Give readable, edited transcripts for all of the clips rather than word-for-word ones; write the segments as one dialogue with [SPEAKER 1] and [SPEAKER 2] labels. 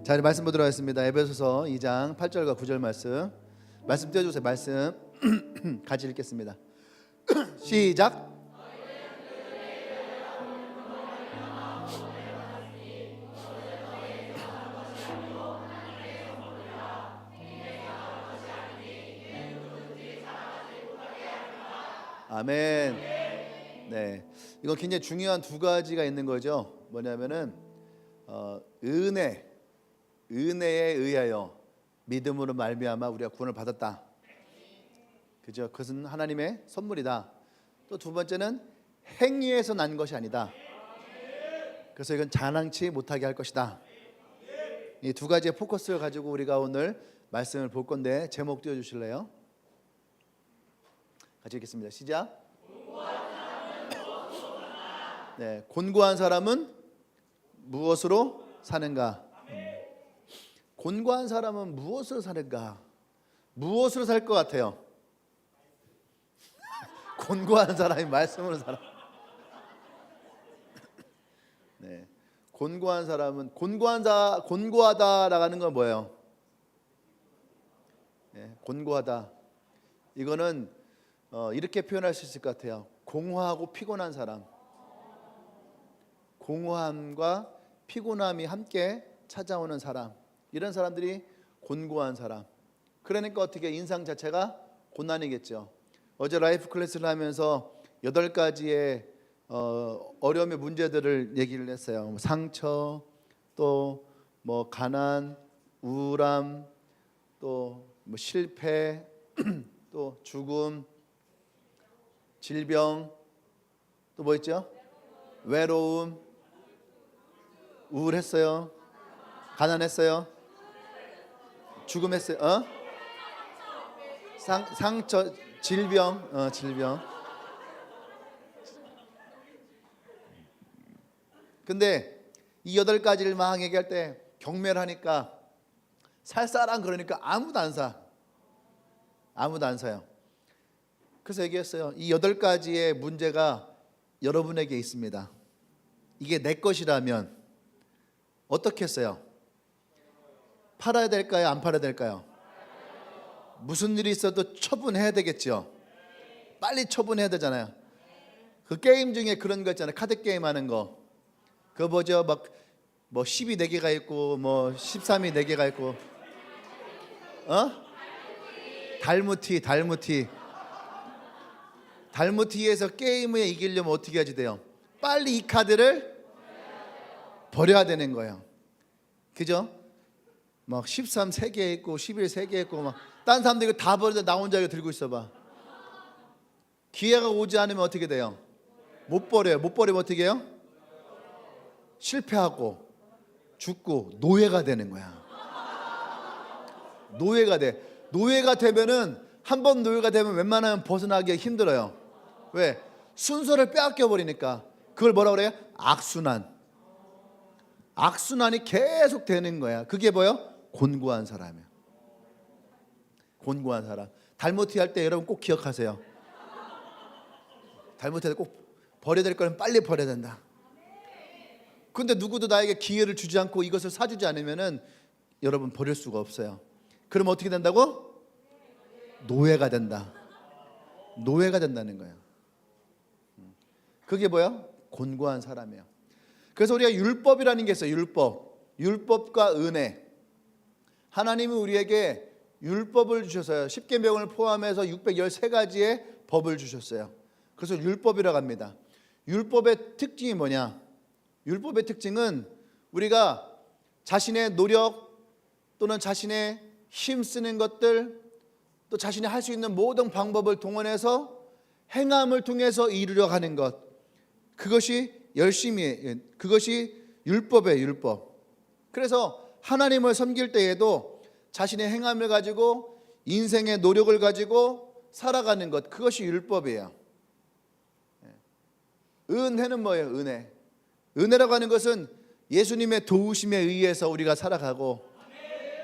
[SPEAKER 1] 자, 이제 말씀 보도록 하겠습니다. 에베소서 2장 8절과 9절 말씀 띄워주세요. 말씀 같이 읽겠습니다. 시작. 아멘. 네, 이건 굉장히 중요한 두 가지가 있는 거죠. 뭐냐면은 은혜에 의하여 믿음으로 말미암아 우리가 구원을 받았다. 그죠? 그것은 하나님의 선물이다. 또 두 번째는 행위에서 난 것이 아니다. 그래서 이건 자랑치 못하게 할 것이다. 이 두 가지의 포커스를 가지고 우리가 오늘 말씀을 볼 건데, 제목 띄워주실래요? 같이 읽겠습니다. 시작. 네, 곤고한 사람은 무엇으로 사는가? 곤고한 사람은 무엇으로 사는가? 무엇으로 살 것 같아요? 곤고한 사람이 말씀으로 살아. 네, 곤고한 사람은 곤고하다라는 건 뭐예요? 네, 곤고하다. 이거는 이렇게 표현할 수 있을 것 같아요. 공허하고 피곤한 사람. 공허함과 피곤함이 함께 찾아오는 사람. 이런 사람들이 곤고한 사람. 그러니까 어떻게 인상 자체가 고난이겠죠. 어제 라이프 클래스를 하면서 8가지의 어려움의 문제들을 얘기를 했어요. 상처, 또 뭐 가난, 우울함, 또 뭐 실패, 또 죽음, 질병, 또 뭐 있죠? 외로움, 우울했어요. 가난했어요. 죽음했어요. 상처, 질병, 질병. 근데 이 8가지를 막 얘기할 때 경매를 하니까 살 사람 그러니까 아무도 안 사. 아무도 안 사요. 그래서 얘기했어요. 이 8가지의 문제가 여러분에게 있습니다. 이게 내 것이라면 어떻게 했어요? 팔아야 될까요? 안 팔아야 될까요? 무슨 일이 있어도 처분해야 되겠죠. 빨리 처분해야 되잖아요. 그 게임 중에 그런 거 있잖아요. 카드 게임 하는 거. 그거 뭐죠? 막 뭐 10이 4개가 있고 뭐 13이 4개가 있고. 달무티에서 게임에 이기려면 어떻게 해야지 돼요? 빨리 이 카드를 버려야 되는 거예요. 그죠? 막 13 3개 있고 11 3개 있고 막 딴 사람들 이거 다 버리다 나 혼자 이거 들고 있어 봐. 기회가 오지 않으면 어떻게 돼요? 못 버려요. 못 버리면 어떻게 해요? 실패하고 죽고 노예가 되는 거야. 노예가 돼. 노예가 되면은 한 번 노예가 되면 웬만하면 벗어나기 힘들어요. 왜? 순서를 빼앗겨 버리니까. 그걸 뭐라 그래요? 악순환. 악순환이 계속 되는 거야. 그게 뭐예요? 곤고한 사람이에요. 곤고한 사람. 달모티 할 때 여러분 꼭 기억하세요. 달모티 할 때 꼭 버려야 될 거는 빨리 버려야 된다. 근데 누구도 나에게 기회를 주지 않고 이것을 사주지 않으면은 여러분 버릴 수가 없어요. 그럼 어떻게 된다고? 노예가 된다. 노예가 된다는 거예요. 그게 뭐야? 곤고한 사람이에요. 그래서 우리가 율법이라는 게 있어요. 율법과 은혜. 하나님은 우리에게 율법을 주셔서요. 십계명을 포함해서 613가지의 법을 주셨어요. 그래서 율법이라고 합니다. 율법의 특징이 뭐냐? 율법의 특징은 우리가 자신의 노력 또는 자신의 힘 쓰는 것들, 또 자신이 할 수 있는 모든 방법을 동원해서 행함을 통해서 이루려 하는 것, 그것이 열심히, 그것이 율법이에요. 율법. 그래서 하나님을 섬길 때에도 자신의 행함을 가지고 인생의 노력을 가지고 살아가는 것, 그것이 율법이에요. 은혜는 뭐예요? 은혜라고 하는 것은 예수님의 도우심에 의해서 우리가 살아가고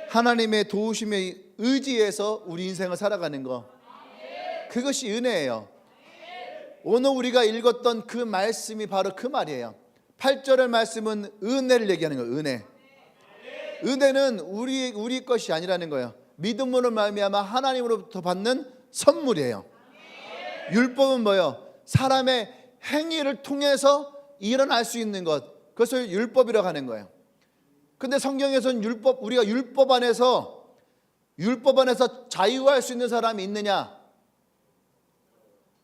[SPEAKER 1] 하나님의 도우심에 의지해서 우리 인생을 살아가는 것, 그것이 은혜예요. 오늘 우리가 읽었던 그 말씀이 바로 그 말이에요. 8절의 말씀은 은혜를 얘기하는 거예요. 은혜. 은혜는 우리 것이 아니라는 거예요. 믿음으로 말미암아 하나님으로부터 받는 선물이에요. 율법은 뭐예요? 사람의 행위를 통해서 일어날 수 있는 것, 그것을 율법이라고 하는 거예요. 근데 성경에서는 우리가 율법 안에서 자유할 수 있는 사람이 있느냐?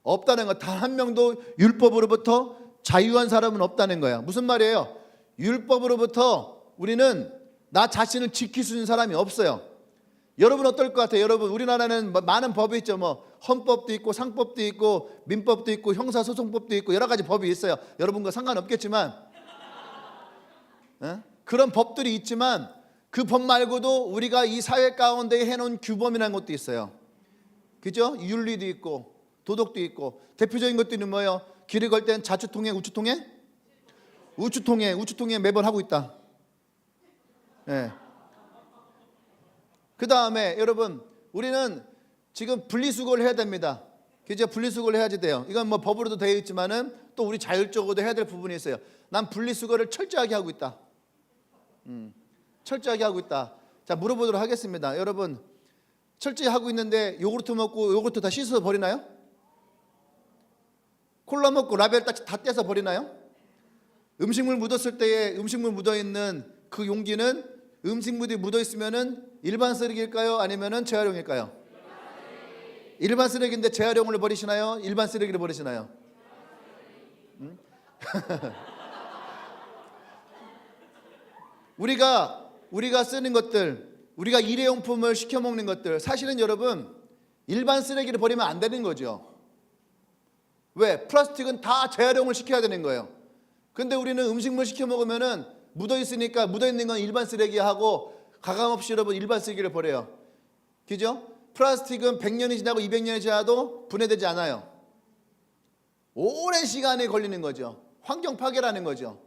[SPEAKER 1] 없다는 것. 단 한 명도 율법으로부터 자유한 사람은 없다는 거예요. 무슨 말이에요? 율법으로부터 우리는 나 자신을 지킬 수 있는 사람이 없어요. 여러분 어떨 것 같아요? 여러분, 우리나라는 많은 법이 있죠. 뭐 헌법도 있고 상법도 있고 민법도 있고 형사소송법도 있고 여러 가지 법이 있어요. 여러분과 상관없겠지만 그런 법들이 있지만 그 법 말고도 우리가 이 사회 가운데 해놓은 규범이라는 것도 있어요. 그죠? 윤리도 있고 도덕도 있고 대표적인 것들은 뭐예요? 길을 걸 땐 좌추통행, 우추통행? 우추통행 매번 하고 있다. 네. 그 다음에 여러분, 우리는 지금 분리수거를 해야 됩니다. 그죠? 분리수거를 해야지 돼요. 이건 뭐 법으로도 되어 있지만은 또 우리 자율적으로도 해야 될 부분이 있어요. 난 분리수거를 철저하게 하고 있다. 철저하게 하고 있다. 자, 물어보도록 하겠습니다. 여러분, 철저히 하고 있는데 요구르트 먹고 요구르트 다 씻어서 버리나요? 콜라 먹고 라벨 다 떼서 버리나요? 음식물 묻었을 때에 음식물 묻어있는 그 용기는 음식물이 묻어있으면은 일반 쓰레기일까요? 아니면은 재활용일까요? 일반 쓰레기인데 재활용을 버리시나요? 일반 쓰레기를 버리시나요? 우리가 쓰는 것들, 우리가 일회용품을 시켜 먹는 것들, 사실은 여러분 일반 쓰레기를 버리면 안 되는 거죠. 왜? 플라스틱은 다 재활용을 시켜야 되는 거예요. 근데 우리는 음식물 시켜 먹으면은 묻어 있으니까 묻어 있는 건 일반 쓰레기 하고 가감없이 여러분 일반 쓰레기를 버려요. 그죠? 플라스틱은 100년이 지나고 200년이 지나도 분해되지 않아요. 오랜 시간이 걸리는 거죠. 환경 파괴라는 거죠.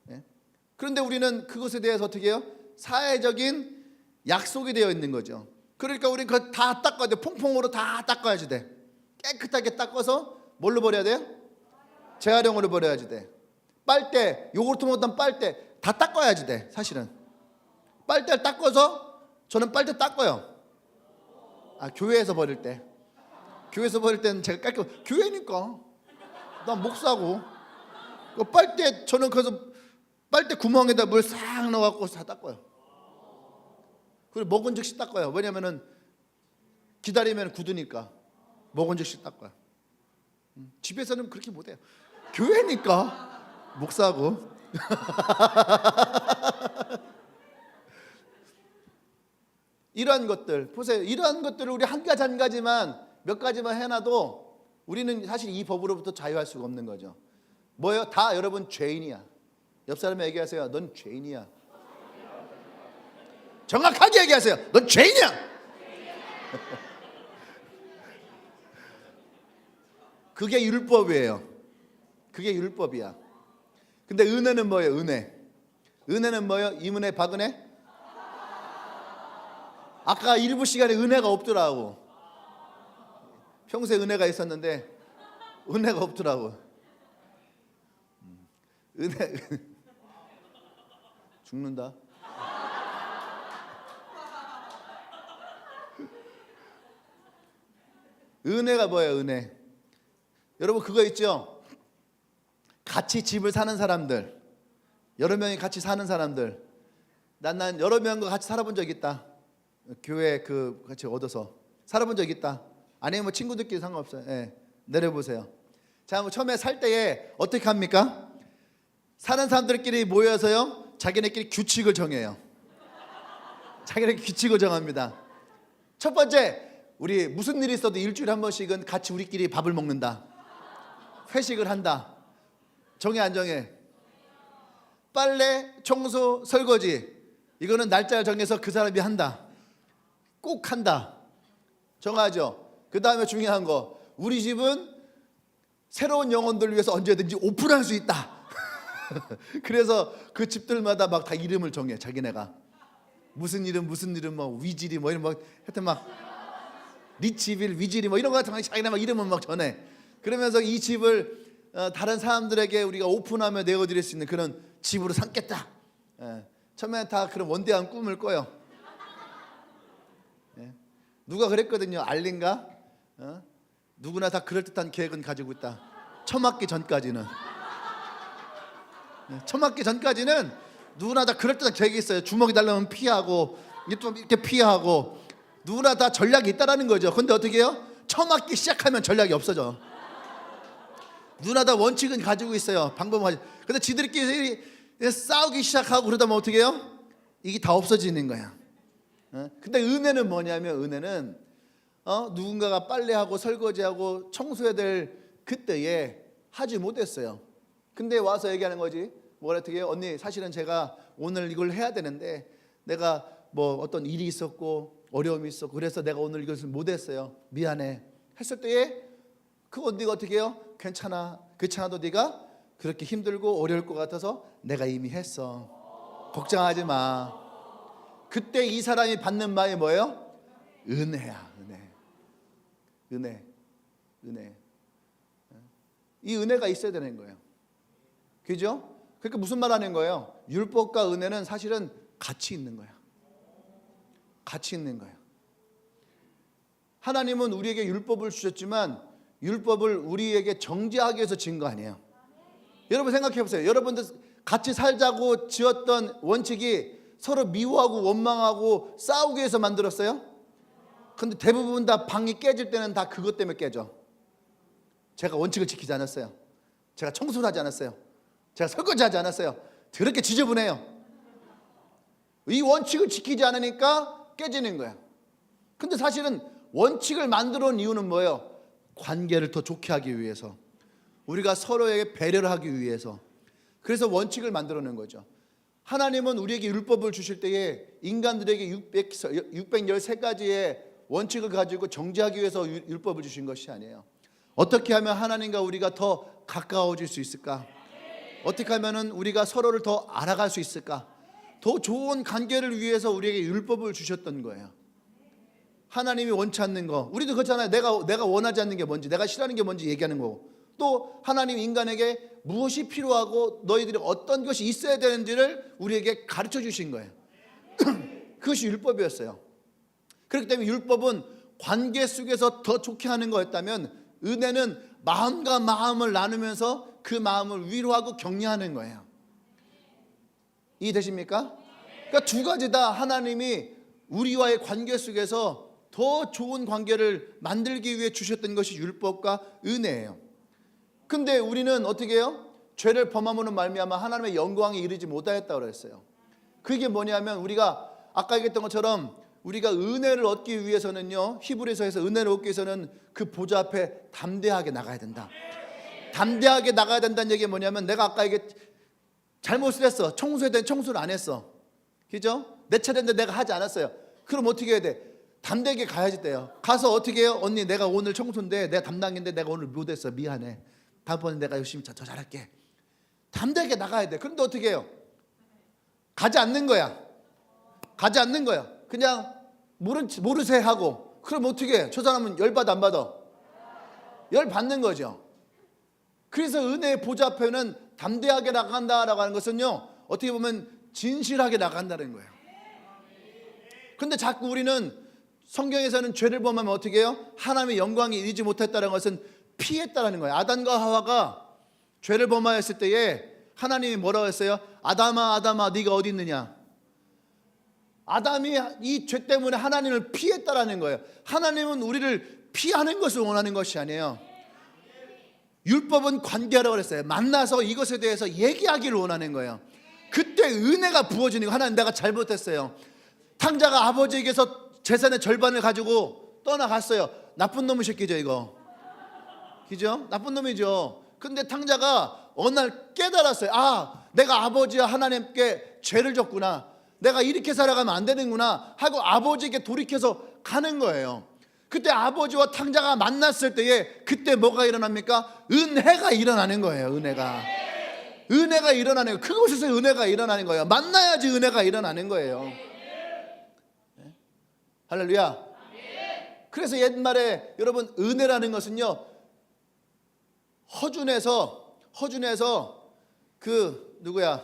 [SPEAKER 1] 네? 그런데 우리는 그것에 대해서 어떻게 해요? 사회적인 약속이 되어 있는 거죠. 그러니까 우리는 그거 다 닦아야 돼. 퐁퐁으로 다 닦아야지 돼. 깨끗하게 닦아서 뭘로 버려야 돼요? 재활용으로 버려야지 돼. 빨대, 요구르트 먹었던 빨대 다 닦아야지 돼. 사실은 빨대를 닦아서, 저는 빨대 닦아요. 교회에서 버릴 때, 교회에서 버릴 때는 제가 깔끔, 교회니까 난 목사고 그 빨대, 저는 그래서 빨대 구멍에다 물 싹 넣어갖고 다 닦아요. 그리고 먹은 즉시 닦아요. 왜냐면은 기다리면 굳으니까 먹은 즉시 닦아요. 집에서는 그렇게 못해요. 교회니까 목사고. 이러한 것들 보세요. 이러한 것들을 우리 한 가지 한 가지만 몇 가지만 해놔도 우리는 사실 이 법으로부터 자유할 수가 없는 거죠. 뭐예요? 다 여러분 죄인이야. 옆 사람에 얘기하세요. 넌 죄인이야. 정확하게 얘기하세요. 넌 죄인이야. 그게 율법이에요. 그게 율법이야. 근데 은혜는 뭐예요? 은혜는 뭐예요? 이은혜 박은혜? 아까 일부 시간에 은혜가 없더라고. 평소에 은혜가 있었는데 은혜가 없더라고. 은혜 죽는다. 은혜가 뭐예요? 은혜. 여러분 그거 있죠? 같이 집을 사는 사람들, 여러 명이 같이 사는 사람들. 난 여러 명과 같이 살아본 적 있다. 교회 같이 얻어서 살아본 적 있다. 아니면 뭐 친구들끼리 상관없어요. 예, 내려보세요. 자, 뭐 처음에 살 때에 어떻게 합니까? 사는 사람들끼리 모여서요, 자기네끼리 규칙을 정해요. 자기네끼리 규칙을 정합니다. 첫 번째, 우리 무슨 일이 있어도 일주일에 한 번씩은 같이 우리끼리 밥을 먹는다. 회식을 한다. 정해 안 정해? 빨래, 청소, 설거지, 이거는 날짜를 정해서 그 사람이 한다. 꼭 한다. 정하죠. 그 다음에 중요한 거, 우리 집은 새로운 영혼들을 위해서 언제든지 오픈할 수 있다. 그래서 그 집들마다 막 다 이름을 정해. 자기네가 무슨 이름 뭐 위지리 뭐 이런 뭐 하여튼 막 리치빌 위지리 뭐 이런 거 같은 자기네 막 이름을 막 전해. 그러면서 이 집을 다른 사람들에게 우리가 오픈하며 내어드릴 수 있는 그런 집으로 삼겠다. 처음에 다 그런 원대한 꿈을 꿔요. 예. 누가 그랬거든요. 알린가? 누구나 다 그럴듯한 계획은 가지고 있다. 처 맞기 전까지는. 처 맞기 전까지는 누구나 다 그럴듯한 계획이 있어요. 주먹이 달라면 피하고 이렇게 피하고 누구나 다 전략이 있다라는 거죠. 근데 어떻게 해요? 처 맞기 시작하면 전략이 없어져. 누구나 다 원칙은 가지고 있어요. 방법은 가지고. 근데 지들끼리 싸우기 시작하고 그러다 보면 어떻게 해요? 이게 다 없어지는 거야. 근데 은혜는 뭐냐면 은혜는 누군가가 빨래하고 설거지하고 청소해야 될 그때에 하지 못했어요. 근데 와서 얘기하는 거지. 뭐라 어떻게 해요? 언니 사실은 제가 오늘 이걸 해야 되는데 내가 뭐 어떤 일이 있었고 어려움이 있었고 그래서 내가 오늘 이것을 못했어요. 미안해. 했을 때에 그 언니가 어떻게 해요? 괜찮아. 그렇잖아도 네가 그렇게 힘들고 어려울 것 같아서 내가 이미 했어. 걱정하지 마. 그때 이 사람이 받는 마음이 뭐예요? 은혜야. 은혜. 이 은혜가 있어야 되는 거예요. 그죠? 그러니까 무슨 말 하는 거예요? 율법과 은혜는 사실은 같이 있는 거야. 같이 있는 거예요. 하나님은 우리에게 율법을 주셨지만 율법을 우리에게 정죄하기 위해서 지은 거 아니에요. 여러분 생각해 보세요. 여러분들 같이 살자고 지었던 원칙이 서로 미워하고 원망하고 싸우기 위해서 만들었어요? 근데 대부분 다 방이 깨질 때는 다 그것 때문에 깨져. 제가 원칙을 지키지 않았어요. 제가 청소를 하지 않았어요. 제가 설거지하지 않았어요. 그렇게 지저분해요. 이 원칙을 지키지 않으니까 깨지는 거야. 근데 사실은 원칙을 만들어 온 이유는 뭐예요? 관계를 더 좋게 하기 위해서, 우리가 서로에게 배려를 하기 위해서. 그래서 원칙을 만들어 놓은 거죠. 하나님은 우리에게 율법을 주실 때에 인간들에게 613가지의 원칙을 가지고 정죄하기 위해서 율법을 주신 것이 아니에요. 어떻게 하면 하나님과 우리가 더 가까워질 수 있을까? 어떻게 하면 우리가 서로를 더 알아갈 수 있을까? 더 좋은 관계를 위해서 우리에게 율법을 주셨던 거예요. 하나님이 원치 않는 거, 우리도 그렇잖아요. 내가 원하지 않는 게 뭔지, 내가 싫어하는 게 뭔지 얘기하는 거고, 또 하나님 인간에게 무엇이 필요하고 너희들이 어떤 것이 있어야 되는지를 우리에게 가르쳐 주신 거예요. 그것이 율법이었어요. 그렇기 때문에 율법은 관계 속에서 더 좋게 하는 거였다면, 은혜는 마음과 마음을 나누면서 그 마음을 위로하고 격려하는 거예요. 이해되십니까? 그러니까 두 가지 다 하나님이 우리와의 관계 속에서 더 좋은 관계를 만들기 위해 주셨던 것이 율법과 은혜예요. 근데 우리는 어떻게 해요? 죄를 범함으로 말미암아 하나님의 영광에 이르지 못하였다고 그랬어요. 그게 뭐냐면, 우리가 아까 얘기했던 것처럼 우리가 은혜를 얻기 위해서는요, 히브리서에서 은혜를 얻기 위해서는 그 보좌 앞에 담대하게 나가야 된다. 담대하게 나가야 된다는 얘기가 뭐냐면, 내가 아까 잘못을 했어. 청소해야 되는 청소를 안 했어. 그죠? 내 차례인데 내가 하지 않았어요. 그럼 어떻게 해야 돼? 담대하게 가야지 돼요. 가서 어떻게 해요? 언니, 내가 오늘 청소인데 내가 담당인데 내가 오늘 못했어. 미안해. 다음번에 내가 열심히 더 잘할게. 담대하게 나가야 돼. 그런데 어떻게 해요? 가지 않는 거야. 가지 않는 거야. 그냥 모르세 하고. 그럼 어떻게 해? 저 사람은 열받아 안 받아? 열받는 거죠. 그래서 은혜의 보좌 앞에는 담대하게 나간다라고 하는 것은요, 어떻게 보면 진실하게 나간다는 거예요. 그런데 자꾸 우리는 성경에서는 죄를 범하면 어떻게 해요? 하나님의 영광이 이르지 못했다는 것은 피했다라는 거예요. 아담과 하와가 죄를 범하였을 때에 하나님이 뭐라고 했어요? 아담아 아담아 네가 어디 있느냐? 아담이 이 죄 때문에 하나님을 피했다라는 거예요. 하나님은 우리를 피하는 것을 원하는 것이 아니에요. 율법은 관계하라고 그랬어요. 만나서 이것에 대해서 얘기하기를 원하는 거예요. 그때 은혜가 부어지는 거예요. 하나님, 내가 잘못했어요. 탕자가 아버지에게서 재산의 절반을 가지고 떠나갔어요. 나쁜 놈의 새끼죠 이거. 그죠? 나쁜 놈이죠. 근데 탕자가 어느 날 깨달았어요. 아, 내가 아버지와 하나님께 죄를 졌구나. 내가 이렇게 살아가면 안 되는구나 하고 아버지에게 돌이켜서 가는 거예요. 그때 아버지와 탕자가 만났을 때에 그때 뭐가 일어납니까? 은혜가 일어나는 거예요. 은혜가 일어나는 거예요. 그곳에서 은혜가 일어나는 거예요. 만나야지 은혜가 일어나는 거예요. 네? 할렐루야. 그래서 옛말에 여러분, 은혜라는 것은요, 허준에서 그 누구야,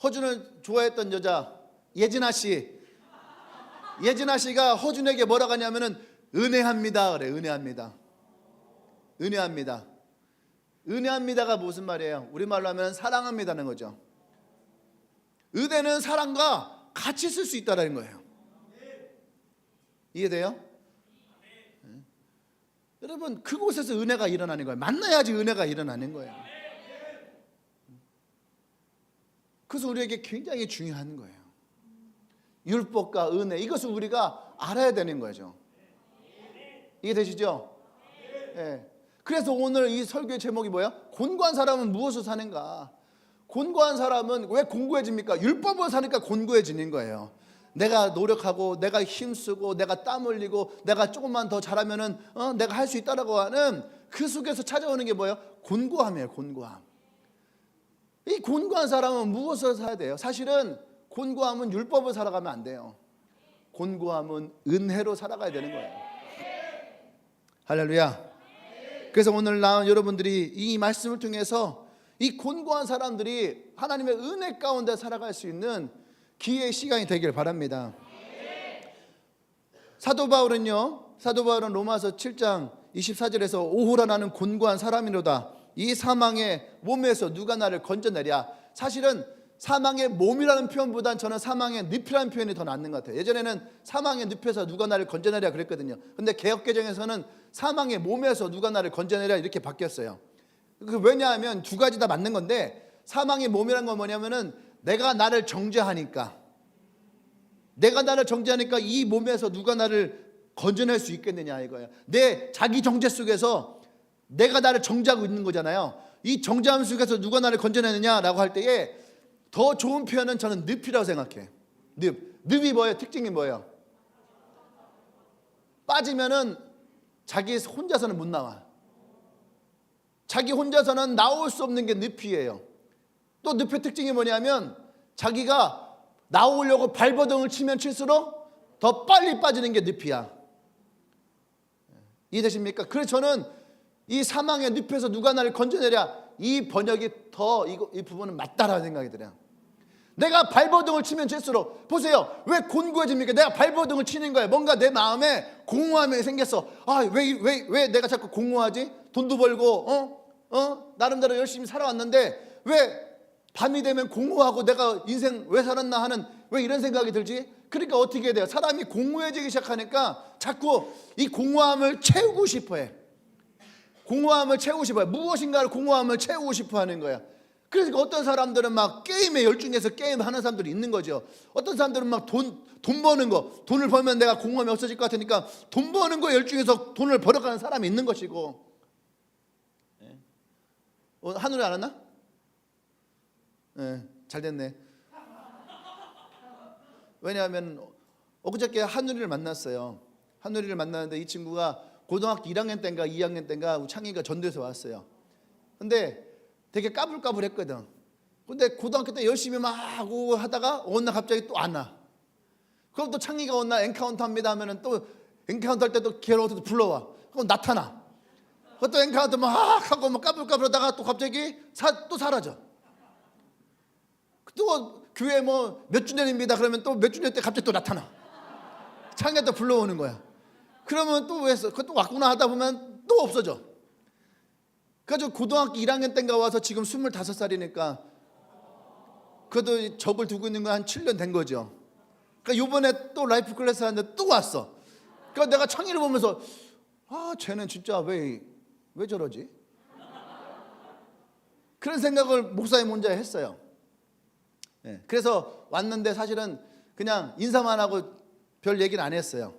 [SPEAKER 1] 허준을 좋아했던 여자 예진아 씨. 예진아 씨가 허준에게 뭐라고 하냐면은 은혜합니다 그래. 은혜합니다. 은혜합니다. 은혜합니다가 무슨 말이에요? 우리말로 하면 사랑합니다는 거죠. 은혜는 사랑과 같이 쓸 수 있다는 거예요. 이해돼요? 네. 여러분 그곳에서 은혜가 일어나는 거예요. 만나야지 은혜가 일어나는 거예요. 그래서 우리에게 굉장히 중요한 거예요. 율법과 은혜, 이것을 우리가 알아야 되는 거죠. 이해되시죠? 네. 그래서 오늘 이 설교의 제목이 뭐야? 곤고한 사람은 무엇을 사는가? 곤고한 사람은 왜 곤고해집니까? 율법을 사니까 곤고해지는 거예요. 내가 노력하고 내가 힘쓰고 내가 땀 흘리고 내가 조금만 더 잘하면은 내가 할 수 있다라고 하는 그 속에서 찾아오는 게 뭐예요? 곤고함이에요. 곤고함. 이 곤고한 사람은 무엇을 사야 돼요? 사실은 곤고함은 율법을 살아가면 안 돼요. 곤고함은 은혜로 살아가야 되는 거예요. 할렐루야. 그래서 오늘 나온 여러분들이 이 말씀을 통해서 이 곤고한 사람들이 하나님의 은혜 가운데 살아갈 수 있는 기회의 시간이 되길 바랍니다. 사도 바울은 로마서 7장 24절에서 오호라 나는 곤고한 사람이로다. 이 사망의 몸에서 누가 나를 건져내랴. 사실은 사망의 몸이라는 표현보단 저는 사망의 늪이라는 표현이 더 낫는 것 같아요. 예전에는 사망의 늪에서 누가 나를 건져내랴 그랬거든요. 근데 개역개정에서는 사망의 몸에서 누가 나를 건져내랴 이렇게 바뀌었어요. 왜냐하면 두 가지 다 맞는 건데, 사망의 몸이라는 건 뭐냐면은 내가 나를 정죄하니까 이 몸에서 누가 나를 건져낼 수 있겠느냐 이거예요. 내 자기 정죄 속에서 내가 나를 정죄하고 있는 거잖아요. 이 정죄함 속에서 누가 나를 건져내느냐라고 할 때에 더 좋은 표현은 저는 늪이라고 생각해. 늪이 뭐예요? 특징이 뭐예요? 빠지면은 자기 혼자서는 못 나와. 자기 혼자서는 나올 수 없는 게 늪이에요. 또 늪의 특징이 뭐냐면 자기가 나오려고 발버둥을 치면 칠수록 더 빨리 빠지는 게 늪이야. 이해되십니까? 그래서 저는 이 사망의 늪에서 누가 나를 건져내랴, 이 번역이 더 이 부분은 맞다라는 생각이 들어요. 내가 발버둥을 치면 칠수록, 보세요, 왜 곤고해집니까? 내가 발버둥을 치는 거예요. 뭔가 내 마음에 공허함이 생겼어. 왜 내가 자꾸 공허하지? 돈도 벌고 나름대로 열심히 살아왔는데 왜 밤이 되면 공허하고 내가 인생 왜 살았나 하는, 왜 이런 생각이 들지? 그러니까 어떻게 해야 돼요? 사람이 공허해지기 시작하니까 자꾸 이 공허함을 채우고 싶어해. 무엇인가를 공허함을 채우고 싶어 하는 거야. 그래서 어떤 사람들은 막 게임에 열중해서 게임하는 사람들이 있는 거죠. 어떤 사람들은 막 돈 버는 거, 돈을 벌면 내가 공허함이 없어질 것 같으니까 돈 버는 거에 열중해서 돈을 벌어가는 사람이 있는 것이고. 한우리 알았나? 잘 됐네. 왜냐하면 엊그저께 한우리를 만났어요. 한우리를 만났는데 이 친구가 고등학교 1학년 때인가 2학년 때인가 창희가 전도에서 왔어요. 근데 되게 까불까불했거든. 근데 고등학교 때 열심히 막 하고 하다가 어느 날 갑자기 또 안 와. 그럼 또 창희가 어느 날 엔카운터 합니다 하면은 또 엔카운터 할 때 또 걔를 어디서 불러와. 그럼 나타나. 그것도 엔카운터 막 하고 막 까불까불하다가 또 갑자기 또 사라져. 또 교회 뭐 몇 주년입니다 그러면 또 몇 주년 때 갑자기 또 나타나. 창희가 또 불러오는 거야. 그러면 또 왜 그것도 왔구나 하다 보면 또 없어져. 그래서 고등학교 1학년 때인가 와서 지금 25살이니까 그래도 적을 두고 있는 거 한 7년 된 거죠. 그러니까 이번에 또 라이프 클래스 하는데 또 왔어. 그러니까 내가 창의를 보면서 쟤는 진짜 왜 저러지? 그런 생각을 목사님 혼자 했어요. 그래서 왔는데 사실은 그냥 인사만 하고 별 얘기는 안 했어요.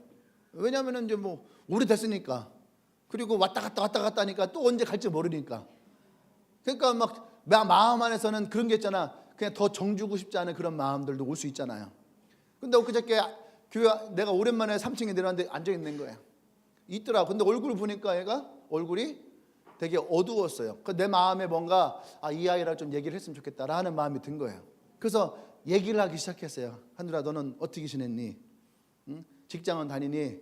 [SPEAKER 1] 왜냐하면 이제 뭐 오래됐으니까. 그리고 왔다 갔다 하니까 또 언제 갈지 모르니까. 그러니까 막 마음 안에서는 그런 게 있잖아. 그냥 더 정주고 싶지 않은 그런 마음들도 올 수 있잖아요. 근데 엊그저께 교회 내가 오랜만에 3층에 내려왔는데 앉아 있는 거예요. 있더라. 근데 얼굴을 보니까 얘가 얼굴이 되게 어두웠어요. 내 마음에 뭔가 이 아이랑 좀 얘기를 했으면 좋겠다라는 마음이 든 거예요. 그래서 얘기를 하기 시작했어요. 하늘아, 너는 어떻게 지냈니? 응? 직장은 다니니?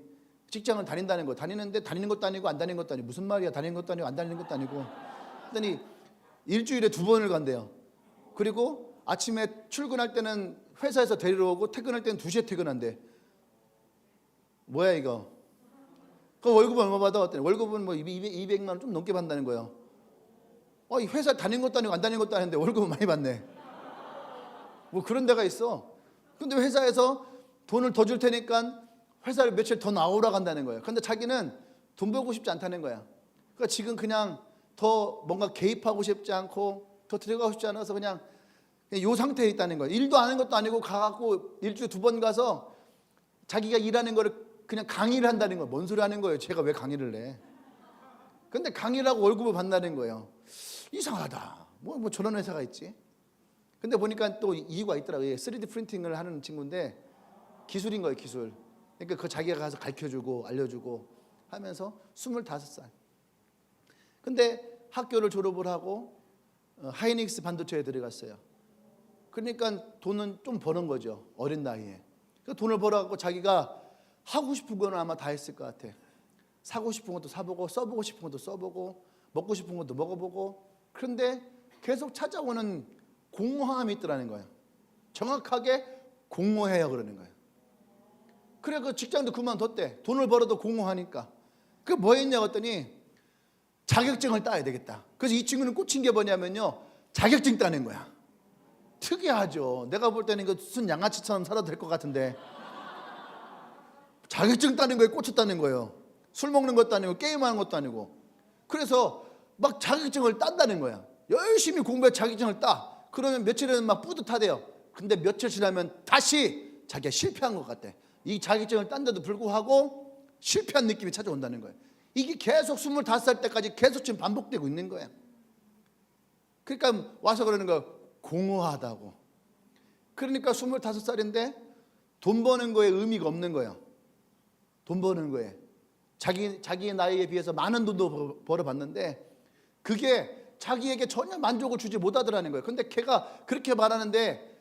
[SPEAKER 1] 직장은 다닌다는 거. 다니는데 다니는 것도 아니고 안 다니는 것도 아니고. 무슨 말이야? 다니는 것도 아니고 안 다니는 것도 아니고. 그랬더니 일주일에 2번을 간대요. 그리고 아침에 출근할 때는 회사에서 데리러 오고 퇴근할 때는 2시에 퇴근한대. 뭐야 이거? 그 월급은 얼마 받아? 왔더니 월급은 뭐 200만 원 좀 넘게 받는다는 거예요. 이 회사 다닌 것도 아니고 안 다닌 것도 아닌데 월급은 많이 받네. 뭐 그런 데가 있어. 근데 회사에서 돈을 더 줄 테니까 회사를 며칠 더 나오라 간다는 거예요. 근데 자기는 돈 벌고 싶지 않다는 거야. 그러니까 지금 그냥 더 뭔가 개입하고 싶지 않고 더 들어가고 싶지 않아서 그냥 이 상태에 있다는 거예요. 일도 안 하는 것도 아니고 가갖고 일주일에 2번 가서 자기가 일하는 거를 그냥 강의를 한다는 거예요. 뭔 소리 하는 거예요. 제가 왜 강의를 해? 근데 강의를 하고 월급을 받는다는 거예요. 이상하다. 뭐 저런 회사가 있지? 근데 보니까 또 이유가 있더라고요. 3D 프린팅을 하는 친구인데 기술인 거예요, 기술. 그러니까 그 자기가 가서 가르쳐주고 알려주고 하면서 25살. 근데 학교를 졸업을 하고 하이닉스 반도체에 들어갔어요. 그러니까 돈은 좀 버는 거죠, 어린 나이에. 그 돈을 벌어갖고 자기가 하고 싶은 거는 아마 다 했을 것 같아. 사고 싶은 것도 사보고 써보고 싶은 것도 써보고 먹고 싶은 것도 먹어보고. 그런데 계속 찾아오는 공허함이 있더라는 거예요. 정확하게 공허해요 그러는 거예요. 그래 그 직장도 그만뒀대. 돈을 벌어도 공허하니까. 그 뭐 했냐고 했더니 자격증을 따야 되겠다. 그래서 이 친구는 꽂힌 게 뭐냐면요, 자격증 따는 거야. 특이하죠. 내가 볼 때는 이거 순 양아치처럼 살아도 될 것 같은데 자격증 따는 거에 꽂혔다는 거예요. 술 먹는 것도 아니고 게임하는 것도 아니고. 그래서 막 자격증을 딴다는 거야. 열심히 공부해 자격증을 따. 그러면 며칠은 막 뿌듯하대요. 근데 며칠 지나면 다시 자기가 실패한 것 같대. 이 자격증을 딴데도 불구하고 실패한 느낌이 찾아온다는 거예요. 이게 계속 25살 때까지 계속 지금 반복되고 있는 거야. 그러니까 와서 그러는 거야. 공허하다고. 그러니까 25살인데 돈 버는 거에 의미가 없는 거예요. 돈 버는 거에. 자기의 나이에 비해서 많은 돈도 벌어봤는데 그게 자기에게 전혀 만족을 주지 못하더라는 거예요. 근데 걔가 그렇게 말하는데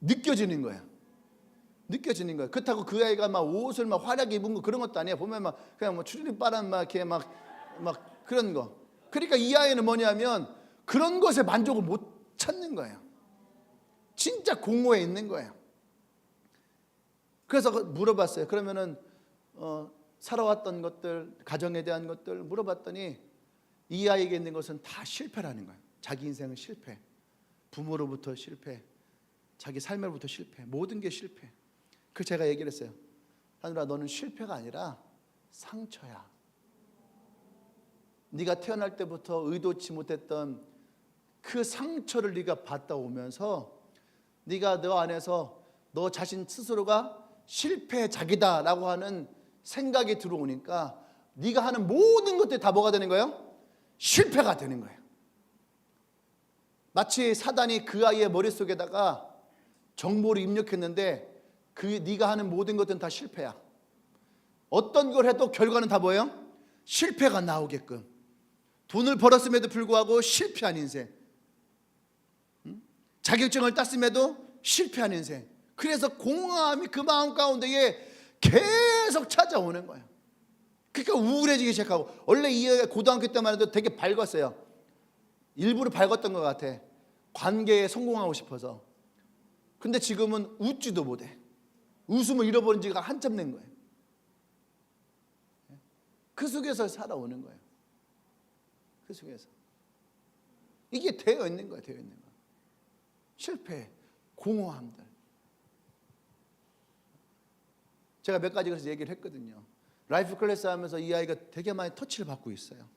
[SPEAKER 1] 느껴지는 거예요. 느껴지는 거예요. 그렇다고 그 아이가 막 옷을 막 화려하게 입은 거 그런 것도 아니에요. 보면 막 그냥 뭐 추리닝바람 막 이렇게 막 그런 거. 그러니까 이 아이는 뭐냐면 그런 것에 만족을 못 찾는 거예요. 진짜 공허해 있는 거예요. 그래서 물어봤어요. 그러면은 살아왔던 것들, 가정에 대한 것들 물어봤더니 이 아이에게 있는 것은 다 실패라는 거예요. 자기 인생은 실패. 부모로부터 실패. 자기 삶으로부터 실패. 모든 게 실패. 그래서 제가 얘기를 했어요. 하늘아, 너는 실패가 아니라 상처야. 네가 태어날 때부터 의도치 못했던 그 상처를 네가 받다 오면서 네가 너 안에서 너 자신 스스로가 실패자기다라고 하는 생각이 들어오니까 네가 하는 모든 것들이 다 뭐가 되는 거예요? 실패가 되는 거예요. 마치 사단이 그 아이의 머릿속에다가 정보를 입력했는데 네가 하는 모든 것들은 다 실패야. 어떤 걸 해도 결과는 다 뭐예요? 실패가 나오게끔. 돈을 벌었음에도 불구하고 실패한 인생. 자격증을 땄음에도 실패한 인생. 그래서 공허함이 그 마음 가운데에 계속 찾아오는 거예요. 그러니까 우울해지기 시작하고. 원래 이 고등학교 때만 해도 되게 밝았어요. 일부러 밝았던 것 같아. 관계에 성공하고 싶어서. 근데 지금은 웃지도 못해. 웃음을 잃어버린 지가 한참 된 거예요. 그 속에서 살아오는 거예요. 그 속에서. 이게 되어 있는 거예요. 되어 있는 거. 실패, 공허함들. 제가 몇 가지 그래서 얘기를 했거든요. 라이프 클래스 하면서 이 아이가 되게 많이 터치를 받고 있어요.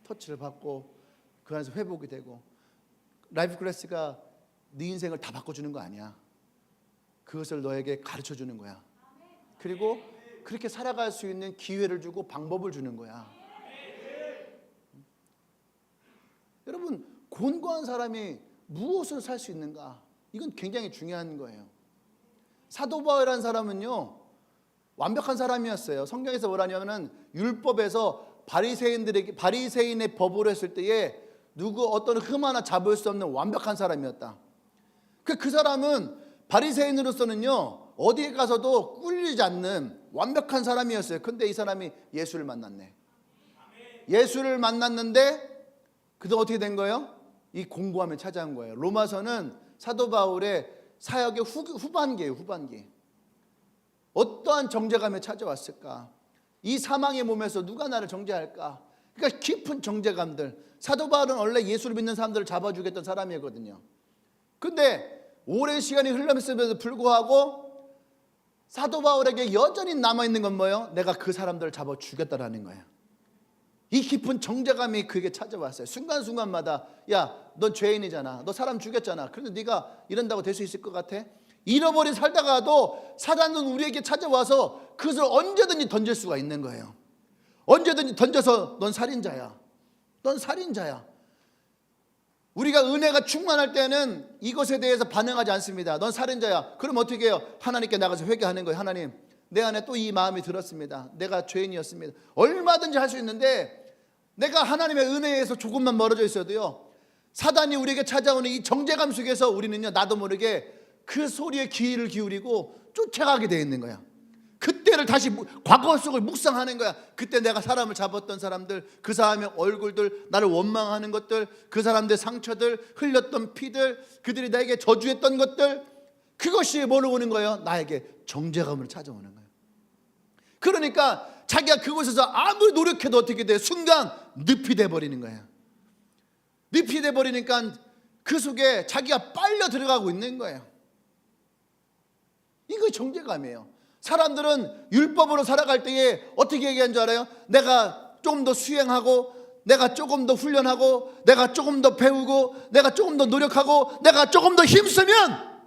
[SPEAKER 1] 터치를 받고 그 안에서 회복이 되고. 라이프 클래스가 네 인생을 다 바꿔주는 거 아니야. 그것을 너에게 가르쳐주는 거야. 그리고 그렇게 살아갈 수 있는 기회를 주고 방법을 주는 거야. 여러분, 곤고한 사람이 무엇을 살 수 있는가? 이건 굉장히 중요한 거예요. 사도 바울이라는 사람은요, 완벽한 사람이었어요. 성경에서 뭐라냐면은 율법에서 바리새인의 법으로 했을 때에 누구 어떤 흠 하나 잡을 수 없는 완벽한 사람이었다. 그 사람은 바리새인으로서는요, 어디에 가서도 꿀리지 않는 완벽한 사람이었어요. 근데 이 사람이 예수를 만났네. 예수를 만났는데 그도 어떻게 된 거예요? 이 공고함을 찾아온 거예요. 로마서는 사도 바울의 사역의 후반기예요. 후반기. 어떠한 정죄감이 찾아왔을까? 이 사망의 몸에서 누가 나를 정죄할까? 그러니까 깊은 정죄감들. 사도 바울은 원래 예수를 믿는 사람들을 잡아주겠던 사람이거든요. 근데 오랜 시간이 흘렀음에도 불구하고 사도 바울에게 여전히 남아있는 건 뭐예요? 내가 그 사람들을 잡아 죽였다라는 거예요. 이 깊은 정죄감이 그에게 찾아왔어요. 순간순간마다 야, 넌 죄인이잖아. 너 사람 죽였잖아. 그런데 네가 이런다고 될 수 있을 것 같아? 잃어버린 살다가도 사단은 우리에게 찾아와서 그것을 언제든지 던질 수가 있는 거예요. 언제든지 던져서 넌 살인자야. 넌 살인자야. 우리가 은혜가 충만할 때는 이것에 대해서 반응하지 않습니다. 넌 살인자야. 그럼 어떻게 해요? 하나님께 나가서 회개하는 거예요. 하나님, 내 안에 또 이 마음이 들었습니다. 내가 죄인이었습니다. 얼마든지 할 수 있는데 내가 하나님의 은혜에서 조금만 멀어져 있어도요, 사단이 우리에게 찾아오는 이 정죄감 속에서 우리는요, 나도 모르게 그 소리에 귀를 기울이고 쫓아가게 되어 있는 거야. 그때를 다시 과거 속을 묵상하는 거야. 그때 내가 사람을 잡았던 사람들, 그 사람의 얼굴들, 나를 원망하는 것들, 그 사람들의 상처들, 흘렸던 피들, 그들이 나에게 저주했던 것들, 그것이 뭐로 오는 거예요? 나에게 정죄감을 찾아오는 거예요. 그러니까 자기가 그곳에서 아무리 노력해도 어떻게 돼? 순간 늪이 돼버리는 거예요. 늪이 돼버리니까 그 속에 자기가 빨려 들어가고 있는 거예요. 이거 정죄감이에요. 사람들은 율법으로 살아갈 때에 어떻게 얘기하는 줄 알아요? 내가 조금 더 수행하고, 내가 조금 더 훈련하고, 내가 조금 더 배우고, 내가 조금 더 노력하고, 내가 조금 더 힘쓰면,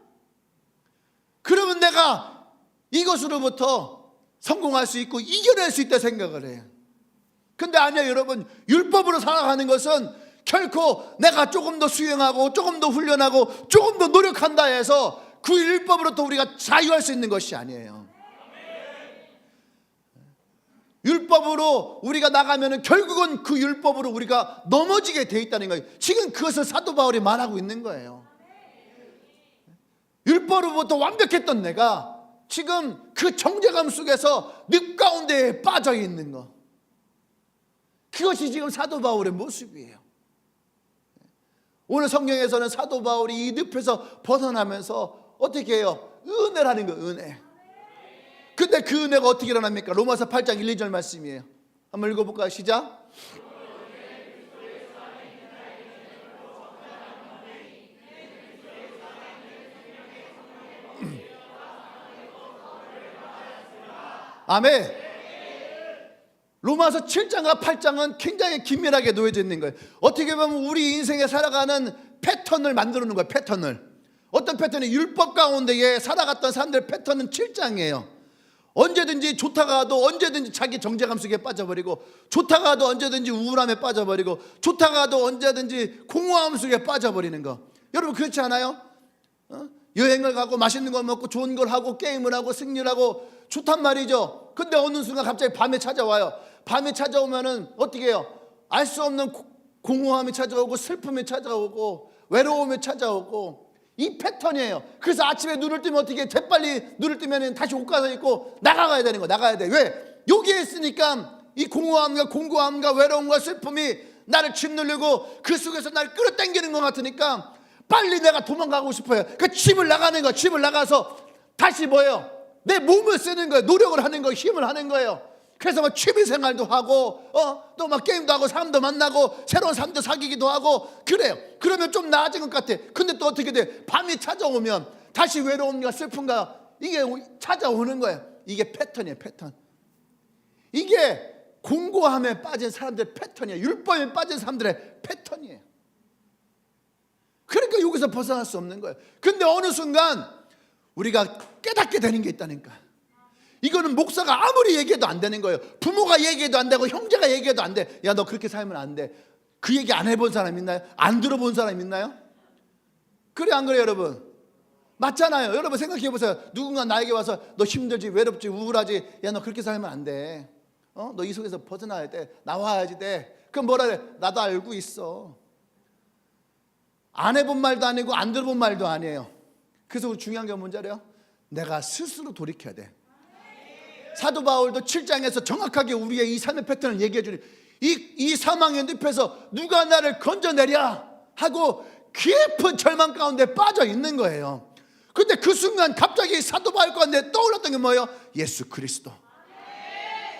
[SPEAKER 1] 그러면 내가 이것으로부터 성공할 수 있고 이겨낼 수 있다 생각을 해요. 근데 아니요, 여러분. 율법으로 살아가는 것은 결코 내가 조금 더 수행하고 조금 더 훈련하고 조금 더 노력한다 해서 그 율법으로부터 우리가 자유할 수 있는 것이 아니에요. 율법으로 우리가 나가면은 결국은 그 율법으로 우리가 넘어지게 돼 있다는 거예요. 지금 그것을 사도 바울이 말하고 있는 거예요. 율법으로부터 완벽했던 내가 지금 그 정죄감 속에서 늪 가운데에 빠져 있는 거, 그것이 지금 사도 바울의 모습이에요. 오늘 성경에서는 사도 바울이 이 늪에서 벗어나면서 어떻게 해요? 은혜라는 거예요. 은혜. 근데 그 은혜가 어떻게 일어납니까? 로마서 8장 1, 2절 말씀이에요. 한번 읽어볼까요? 시작. 아멘. 로마서 7장과 8장은 굉장히 긴밀하게 놓여져 있는 거예요. 어떻게 보면 우리 인생에 살아가는 패턴을 만들어 놓은 거예요. 패턴을. 어떤 패턴이 율법 가운데에 살아갔던 사람들의 패턴은 7장이에요. 언제든지 좋다가 하도 언제든지 자기 정죄감 속에 빠져버리고, 좋다가 하도 언제든지 우울함에 빠져버리고, 좋다가 하도 언제든지 공허함 속에 빠져버리는 거. 여러분 그렇지 않아요? 여행을 가고 맛있는 걸 먹고 좋은 걸 하고 게임을 하고 승리를 하고 좋단 말이죠. 근데 어느 순간 갑자기 밤에 찾아와요. 밤에 찾아오면은 어떻게 해요? 알 수 없는 공허함이 찾아오고 슬픔이 찾아오고 외로움이 찾아오고, 이 패턴이에요. 그래서 아침에 눈을 뜨면 어떻게 해? 재빨리 눈을 뜨면 다시 옷 가서 입고 나가야 되는 거. 나가야 돼. 왜? 여기에 있으니까 이 공허함과 공고함과 외로움과 슬픔이 나를 짓누르고 그 속에서 나를 끌어당기는 것 같으니까 빨리 내가 도망가고 싶어요. 그 집을 나가는 거예요. 집을 나가서 다시 뭐예요? 내 몸을 쓰는 거예요. 노력을 하는 거예요. 힘을 하는 거예요. 그래서 막 취미생활도 하고 또 막 게임도 하고 사람도 만나고 새로운 사람도 사귀기도 하고 그래요. 그러면 좀 나아진 것 같아. 근데 또 어떻게 돼? 밤이 찾아오면 다시 외로움과 슬픔과 이게 찾아오는 거예요. 이게 패턴이에요. 패턴. 이게 공고함에 빠진 사람들의 패턴이에요. 율법에 빠진 사람들의 패턴이에요. 그러니까 여기서 벗어날 수 없는 거예요. 근데 어느 순간 우리가 깨닫게 되는 게 있다니까. 이거는 목사가 아무리 얘기해도 안 되는 거예요. 부모가 얘기해도 안 되고 형제가 얘기해도 안 돼. 야, 너 그렇게 살면 안 돼. 그 얘기 안 해본 사람 있나요? 안 들어본 사람 있나요? 그래 안 그래요 여러분? 맞잖아요. 여러분 생각해 보세요. 누군가 나에게 와서 너 힘들지, 외롭지, 우울하지, 야 너 그렇게 살면 안 돼. 너 이 속에서 벗어나야 돼. 나와야지 돼. 그럼 뭐라 그래? 나도 알고 있어. 안 해본 말도 아니고 안 들어본 말도 아니에요. 그래서 우리 중요한 게 뭔지 알아요? 내가 스스로 돌이켜야 돼. 사도 바울도 7장에서 정확하게 우리의 이 삶의 패턴을 얘기해 주니 이 사망의 늪에서 누가 나를 건져내랴 하고 깊은 절망 가운데 빠져 있는 거예요. 근데 그 순간 갑자기 사도 바울 가운데 떠올랐던 게 뭐예요? 예수 그리스도.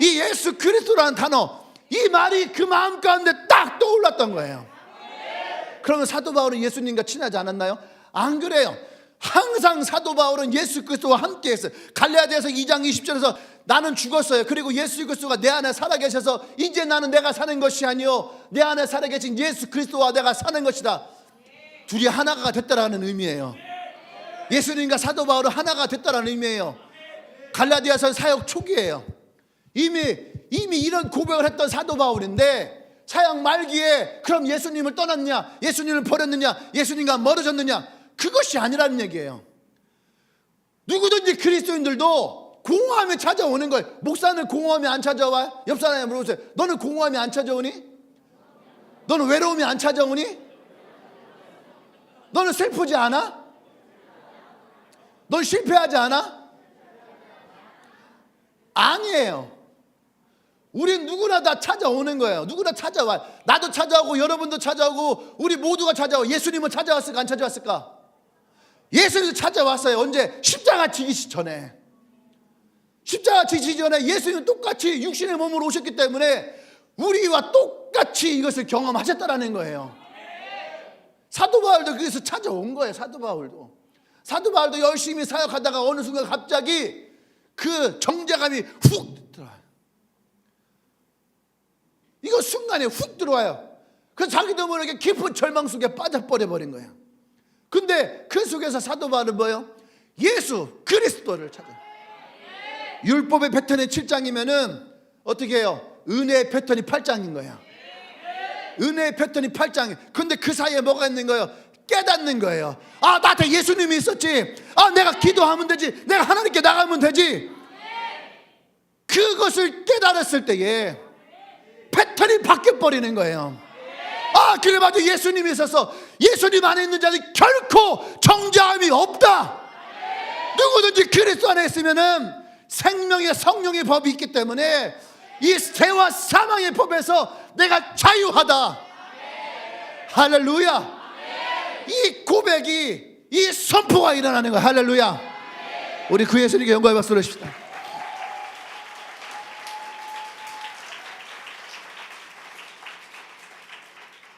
[SPEAKER 1] 이 예수 그리스도라는 단어, 이 말이 그 마음 가운데 딱 떠올랐던 거예요. 그러면 사도 바울은 예수님과 친하지 않았나요? 안 그래요. 항상 사도 바울은 예수 그리스도와 함께 했어요. 갈라디아서 2장 20절에서 나는 죽었어요. 그리고 예수 그리스도가 내 안에 살아계셔서 이제 나는 내가 사는 것이 아니요 내 안에 살아계신 예수 그리스도와 내가 사는 것이다. 둘이 하나가 됐다라는 의미예요. 예수님과 사도 바울은 하나가 됐다라는 의미예요. 갈라디아서 사역 초기예요. 이미 이런 고백을 했던 사도 바울인데 사역 말기에 그럼 예수님을 떠났냐, 예수님을 버렸느냐, 예수님과 멀어졌느냐, 그것이 아니라는 얘기예요. 누구든지 그리스도인들도 공허함이 찾아오는 거예요. 목사는 공허함이 안 찾아와요? 옆 사람에 물어보세요. 너는 공허함이 안 찾아오니? 너는 외로움이 안 찾아오니? 너는 슬프지 않아? 넌 실패하지 않아? 아니에요. 우린 누구나 다 찾아오는 거예요. 누구나 찾아와요. 나도 찾아오고 여러분도 찾아오고 우리 모두가 찾아오고. 예수님은 찾아왔을까 안 찾아왔을까? 예수님도 찾아왔어요. 언제? 십자가 지기 전에. 십자가 지기 전에 예수님은 똑같이 육신의 몸으로 오셨기 때문에 우리와 똑같이 이것을 경험하셨다라는 거예요. 사도 바울도 그래서 찾아온 거예요. 사도 바울도 열심히 사역하다가 어느 순간 갑자기 그 정죄감이 훅 들어와요. 이거 순간에 훅 들어와요. 그래서 자기도 모르게 깊은 절망 속에 빠져버려 버린 거예요. 근데 그 속에서 사도 바울은 뭐예요? 예수 그리스도를 찾아요. 율법의 패턴이 7장이면은 어떻게 해요? 은혜의 패턴이 8장인 거예요. 은혜의 패턴이 8장이에요. 근데 그 사이에 뭐가 있는 거예요? 깨닫는 거예요. 아, 나한테 예수님이 있었지. 아, 내가 기도하면 되지. 내가 하나님께 나가면 되지. 그것을 깨달았을 때에 패턴이 바뀌어버리는 거예요. 아, 그래 맞아. 예수님이 있어서 예수님 안에 있는 자는 결코 정죄함이 없다. 누구든지 그리스도 안에 있으면은 생명의 성령의 법이 있기 때문에 이 죄와 사망의 법에서 내가 자유하다. 할렐루야. 이 고백이, 이 선포가 일어나는 거야. 할렐루야. 우리 그 예수님께 영광의 박수를 주십시다.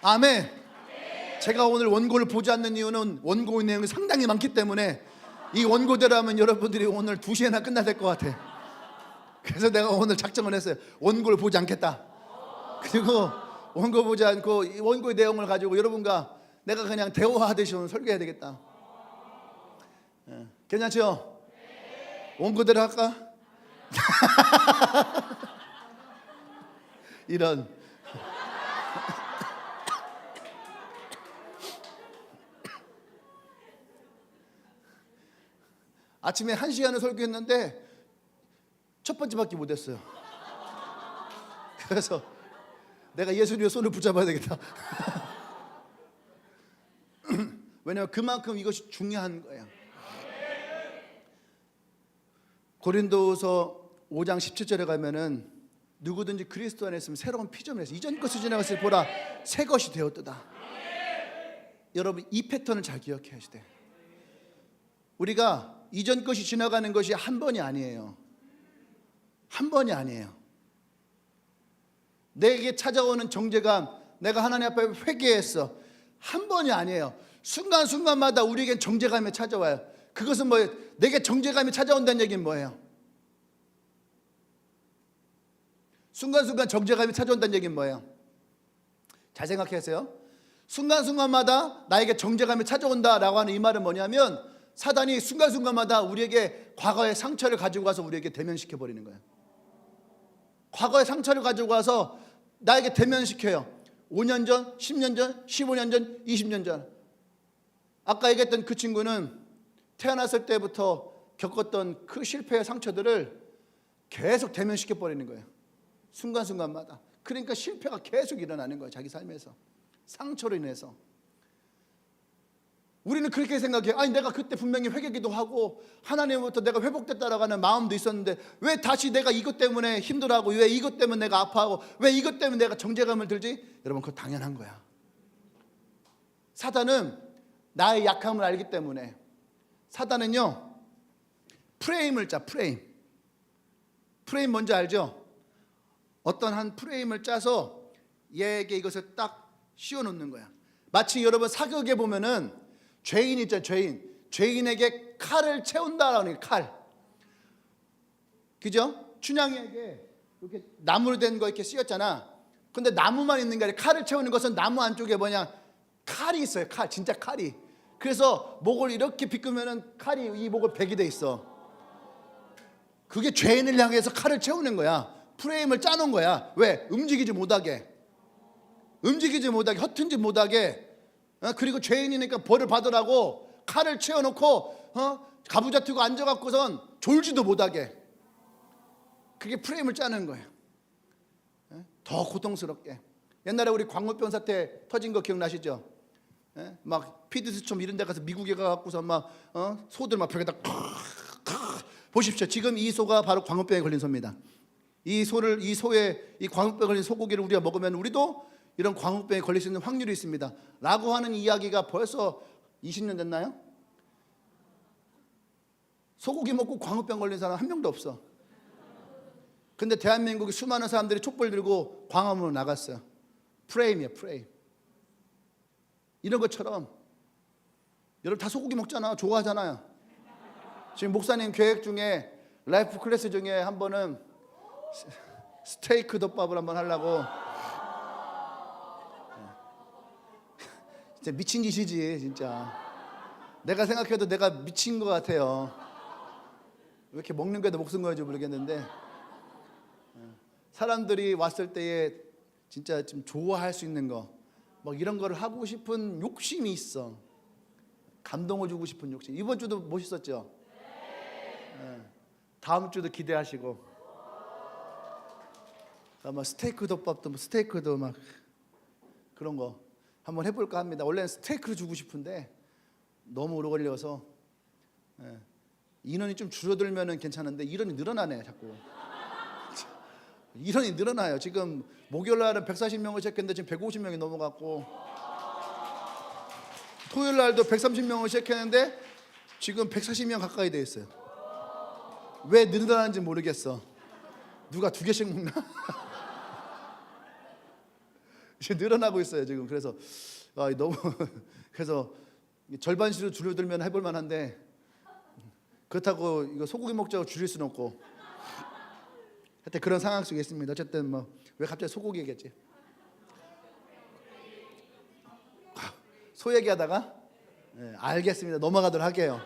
[SPEAKER 1] 아멘. 제가 오늘 원고를 보지 않는 이유는 원고의 내용이 상당히 많기 때문에 이 원고대로 하면 여러분들이 오늘 2시에나 끝나야 될 것 같아. 그래서 내가 오늘 작정을 했어요. 원고를 보지 않겠다. 그리고 원고 보지 않고 이 원고의 내용을 가지고 여러분과 내가 그냥 대화하듯이 오늘 설교해야 되겠다. 괜찮죠? 원고대로 할까? 이런. 아침에 1시간을 설교했는데 첫 번째밖에 못했어요. 그래서 내가 예수님의 손을 붙잡아야 되겠다. 왜냐하면 그만큼 이것이 중요한 거예요. 고린도서 5장 17절에 가면은 누구든지 그리스도 안에 있으면 새로운 피조물이에요. 이전 것을 지나갔을 보라 새 것이 되었도다. 여러분 이 패턴을 잘 기억해야 돼요. 우리가 이전 것이 지나가는 것이 한 번이 아니에요. 한 번이 아니에요. 내게 찾아오는 정죄감, 내가 하나님 앞에 회개했어, 한 번이 아니에요. 순간순간마다 우리에게 정죄감이 찾아와요. 그것은 뭐예요? 내게 정죄감이 찾아온다는 얘기는 뭐예요? 순간순간 정죄감이 찾아온다는 얘기는 뭐예요? 잘 생각하세요. 순간순간마다 나에게 정죄감이 찾아온다라고 하는 이 말은 뭐냐면 사단이 순간순간마다 우리에게 과거의 상처를 가지고 와서 우리에게 대면시켜 버리는 거예요. 과거의 상처를 가지고 와서 나에게 대면시켜요. 5년 전, 10년 전, 15년 전, 20년 전. 아까 얘기했던 그 친구는 태어났을 때부터 겪었던 그 실패의 상처들을 계속 대면시켜 버리는 거예요. 순간순간마다. 그러니까 실패가 계속 일어나는 거예요. 자기 삶에서. 상처로 인해서. 우리는 그렇게 생각해요. 아니 내가 그때 분명히 회개기도 하고 하나님으로부터 내가 회복됐다라고 하는 마음도 있었는데 왜 다시 내가 이것 때문에 힘들어하고 왜 이것 때문에 내가 아파하고 왜 이것 때문에 내가 정죄감을 들지? 여러분 그거 당연한 거야. 사단은 나의 약함을 알기 때문에. 사단은요, 프레임을 짜. 프레임 뭔지 알죠? 어떤 한 프레임을 짜서 얘에게 이것을 딱 씌워놓는 거야. 마치 여러분 사극에 보면은 죄인 있죠. 죄인에게 칼을 채운다라는 칼, 그죠? 춘향이에게 이렇게 나무로 된 거 이렇게 씌웠잖아. 근데 나무만 있는 게 아니라 칼을 채우는 것은 나무 안쪽에 뭐냐, 칼이 있어요. 칼, 진짜 칼이. 그래서 목을 이렇게 비끄면은 칼이 이 목을 베게 돼 있어. 그게 죄인을 향해서 칼을 채우는 거야. 프레임을 짜놓은 거야. 왜? 움직이지 못하게, 허튼지 못하게. 그리고 죄인이니까 벌을 받으라고 칼을 채워놓고 가부좌트고 앉아갖고선 졸지도 못하게. 그게 프레임을 짜는 거예요. 더 고통스럽게. 옛날에 우리 광우병 사태 터진 거 기억나시죠? 막 피드스촌 이런 데 가서 미국에 가갖고서 막 소들 막 벽에다 보십시오. 지금 이 소가 바로 광우병에 걸린 소입니다. 이 소의 이 광우병에 걸린 소고기를 우리가 먹으면 우리도 이런 광우병에 걸릴 수 있는 확률이 있습니다 라고 하는 이야기가 벌써 20년 됐나요? 소고기 먹고 광우병 걸린 사람 한 명도 없어. 근데 대한민국의 수많은 사람들이 촛불 들고 광화문으로 나갔어요. 프레임이에요, 프레임. 이런 것처럼 여러분 다 소고기 먹잖아. 좋아하잖아요. 지금 목사님 계획 중에 라이프 클래스 중에 한 번은 스테이크 덮밥을 한번 하려고. 진짜 미친 짓이지 진짜. 내가 생각해도 내가 미친 것 같아요. 왜 이렇게 먹는 게도 목숨 거인지 모르겠는데, 사람들이 왔을 때에 진짜 좀 좋아할 수 있는 거, 막 이런 거를 하고 싶은 욕심이 있어. 감동을 주고 싶은 욕심. 이번 주도 멋있었죠? 다음 주도 기대하시고. 막 스테이크 덮밥도 스테이크도 막 그런 거 한번 해볼까 합니다. 원래는 스테이크를 주고 싶은데 너무 오래 걸려서. 인원이 좀 줄어들면은 괜찮은데 인원이 늘어나네 자꾸. 인원이 늘어나요. 지금 목요일 날은 140명을 시작했는데 지금 150명이 넘어갔고, 토요일 날도 130명을 시작했는데 지금 140명 가까이 돼 있어요. 왜 늘어나는지 모르겠어. 누가 2개씩 먹나? 지금 늘어나고 있어요 지금. 그래서 너무 그래서 절반씩으로 줄어들면 해볼 만한데, 그렇다고 이거 소고기 먹자고 줄일 수는 없고. 하여튼 그런 상황 속에 있습니다. 어쨌든 뭐 왜 갑자기 소고기 얘기했지? 소 얘기하다가 알겠습니다. 넘어가도록 할게요.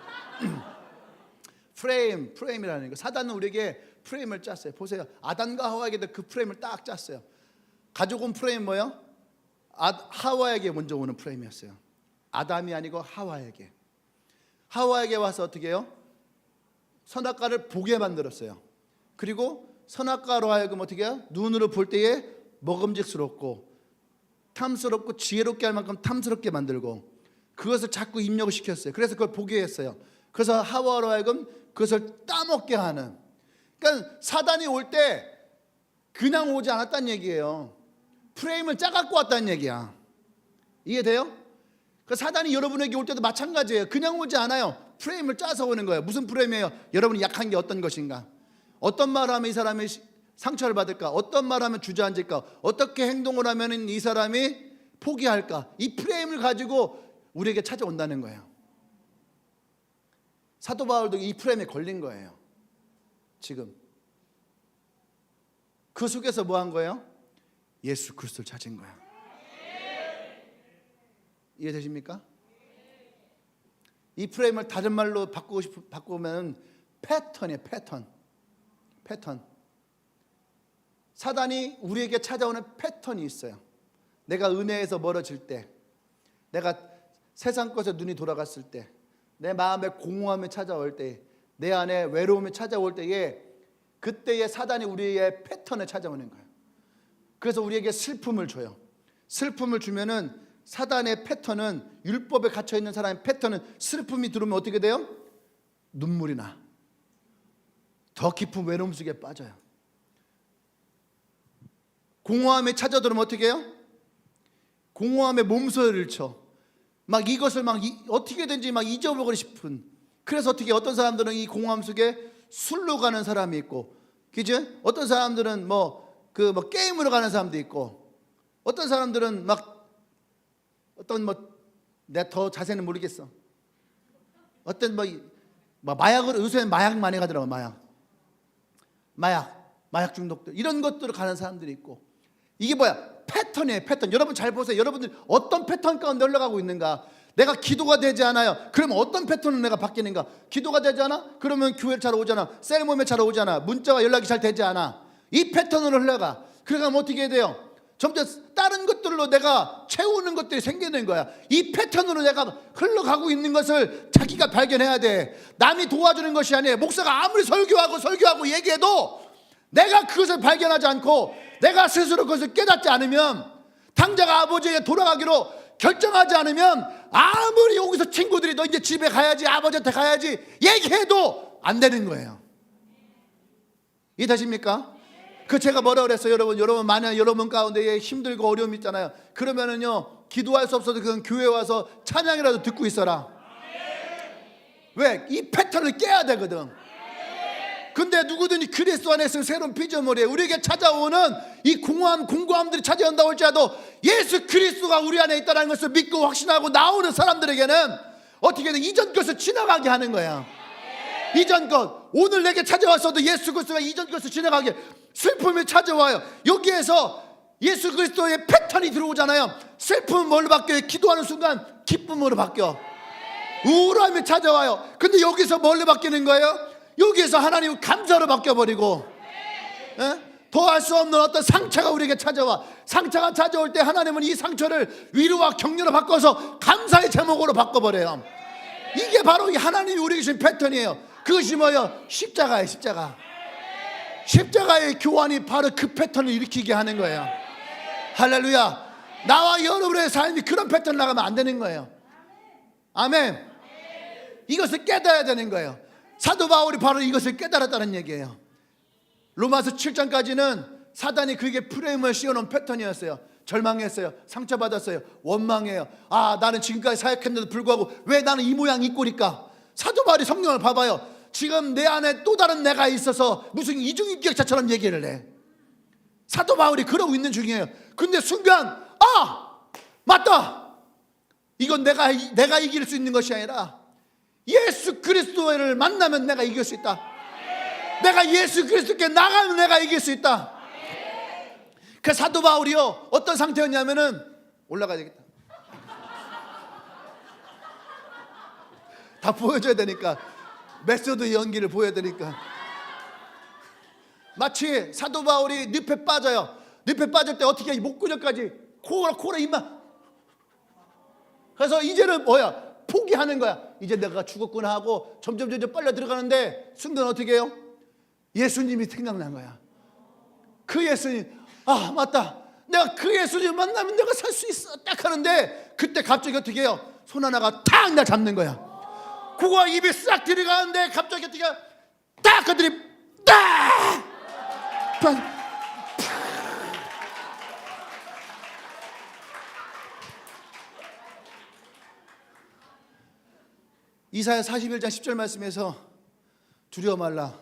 [SPEAKER 1] 프레임이라는 거. 사단은 우리에게 프레임을 짰어요. 보세요. 아담과 하와에게도 그 프레임을 딱 짰어요. 가지고 온 프레임 뭐예요? 하와에게 먼저 오는 프레임이었어요. 아담이 아니고 하와에게. 하와에게 와서 어떻게 해요? 선악과를 보게 만들었어요. 그리고 선악과로 하여금 어떻게 해요? 눈으로 볼 때에 먹음직스럽고 탐스럽고 지혜롭게 할 만큼 탐스럽게 만들고, 그것을 자꾸 입력을 시켰어요. 그래서 그걸 보게 했어요. 그래서 하와로 하여금 그것을 따먹게 하는. 그러니까 사단이 올 때 그냥 오지 않았다는 얘기예요. 프레임을 짜갖고 왔다는 얘기야. 이해돼요? 그러니까 사단이 여러분에게 올 때도 마찬가지예요. 그냥 오지 않아요. 프레임을 짜서 오는 거예요. 무슨 프레임이에요? 여러분이 약한 게 어떤 것인가? 어떤 말을 하면 이 사람이 상처를 받을까? 어떤 말을 하면 주저앉을까? 어떻게 행동을 하면 이 사람이 포기할까? 이 프레임을 가지고 우리에게 찾아온다는 거예요. 사도 바울도 이 프레임에 걸린 거예요. 지금 그 속에서 뭐 한 거예요? 예수 그리스도를 찾은 거야. 이해되십니까? 이 프레임을 다른 말로 바꾸면 패턴이에요. 패턴. 사단이 우리에게 찾아오는 패턴이 있어요. 내가 은혜에서 멀어질 때, 내가 세상 것에 눈이 돌아갔을 때, 내 마음에 공허함이 찾아올 때, 내 안에 외로움이 찾아올 때에, 그때의 사단이 우리의 패턴에 찾아오는 거예요. 그래서 우리에게 슬픔을 줘요. 슬픔을 주면은 사단의 패턴은, 율법에 갇혀 있는 사람의 패턴은 슬픔이 들어오면 어떻게 돼요? 눈물이 나. 더 깊은 외로움 속에 빠져요. 공허함에 찾아들으면 어떻게 해요? 공허함에 몸서리를 쳐. 막 이것을 어떻게든지 막 잊어버리고 싶은, 그래서 어떤 사람들은 이 공허함 속에 술로 가는 사람이 있고, 그죠? 어떤 사람들은 게임으로 가는 사람도 있고, 어떤 사람들은 내가 더 자세는 모르겠어. 마약으로, 요새 마약 많이 가더라고. 마약 중독들, 이런 것들을 가는 사람들이 있고, 이게 패턴이에요. 패턴. 여러분 잘 보세요. 여러분들 어떤 패턴 가운데 흘러가고 있는가? 내가 기도가 되지 않아요. 그러면 어떤 패턴으로 내가 바뀌는가? 기도가 되지 않아? 그러면 교회를 잘 오잖아. 셀 모임에 잘 오잖아. 문자와 연락이 잘 되지 않아. 이 패턴으로 흘러가. 그러면 어떻게 돼요? 점점 다른 것들로 내가 채우는 것들이 생기는 거야. 이 패턴으로 내가 흘러가고 있는 것을 자기가 발견해야 돼. 남이 도와주는 것이 아니에요. 목사가 아무리 설교하고 얘기해도 내가 그것을 발견하지 않고 내가 스스로 그것을 깨닫지 않으면, 당장 아버지에게 돌아가기로 결정하지 않으면, 아무리 여기서 친구들이 너 이제 집에 가야지, 아버지한테 가야지 얘기해도 안 되는 거예요. 이해되십니까? 제가 뭐라 그랬어요? 여러분 만약 여러분 가운데 힘들고 어려움이 있잖아요. 그러면은요, 기도할 수 없어도 그건 교회 와서 찬양이라도 듣고 있어라. 왜? 이 패턴을 깨야 되거든. 근데 누구든지 그리스도 안에 있으면 새로운 피조물이에요. 우리에게 찾아오는 이 공고함들이 찾아온다고 할지라도 예수 그리스도가 우리 안에 있다는 것을 믿고 확신하고 나오는 사람들에게는 어떻게든 이전 것을 지나가게 하는 거야. 이전 것, 오늘 내게 찾아왔어도 예수 그리스도가 이전 것을 지나가게. 슬픔이 찾아와요. 여기에서 예수 그리스도의 패턴이 들어오잖아요. 슬픔은 뭘로 바뀌어요? 기도하는 순간 기쁨으로 바뀌어. 우울함이 찾아와요. 근데 여기서 뭘로 바뀌는 거예요? 여기에서 하나님 감사로 바뀌어버리고, 더할 수 없는 어떤 상처가 우리에게 찾아와. 상처가 찾아올 때 하나님은 이 상처를 위로와 격려로 바꿔서 감사의 제목으로 바꿔버려요. 이게 바로 하나님이 우리에게 주신 패턴이에요. 그것이 뭐예요? 십자가예요. 십자가의 교환이 바로 그 패턴을 일으키게 하는 거예요. 할렐루야. 나와 여러분의 삶이 그런 패턴을 나가면 안 되는 거예요. 아멘. 이것을 깨달아야 되는 거예요. 사도 바울이 바로 이것을 깨달았다는 얘기예요. 로마서 7장까지는 사단이 그에게 프레임을 씌워놓은 패턴이었어요. 절망했어요. 상처받았어요. 원망해요. 나는 지금까지 사역했는데도 불구하고 왜 나는 이 모양 이 꼴일까? 사도 바울이 성경을 봐봐요. 지금 내 안에 또 다른 내가 있어서 무슨 이중인격자처럼 얘기를 해. 사도 바울이 그러고 있는 중이에요. 근데 순간 맞다. 이건 내가 이길 수 있는 것이 아니라 예수 그리스도를 만나면 내가 이길 수 있다. 내가 예수 그리스도께 나가면 내가 이길 수 있다. 그 사도 바울이요, 어떤 상태였냐면은, 올라가야 되겠다. 다 보여줘야 되니까, 메소드 연기를 보여야 되니까. 마치 사도 바울이 늪에 빠져요. 늪에 빠질 때 어떻게 목구멍까지 코로 입만. 그래서 이제는 포기하는 거야. 이제 내가 죽었구나 하고 점점 빨려 들어가는데 순간 어떻게 해요? 예수님이 생각난 거야. 그 예수님, 맞다. 내가 그 예수님 만나면 내가 살 수 있어. 딱 하는데 그때 갑자기 어떻게 해요? 손 하나가 탁 나 잡는 거야. 코와 입이 싹 들어가는데 갑자기 어떻게 딱 그들이 딱 이사야 41장 10절 말씀에서 두려워 말라.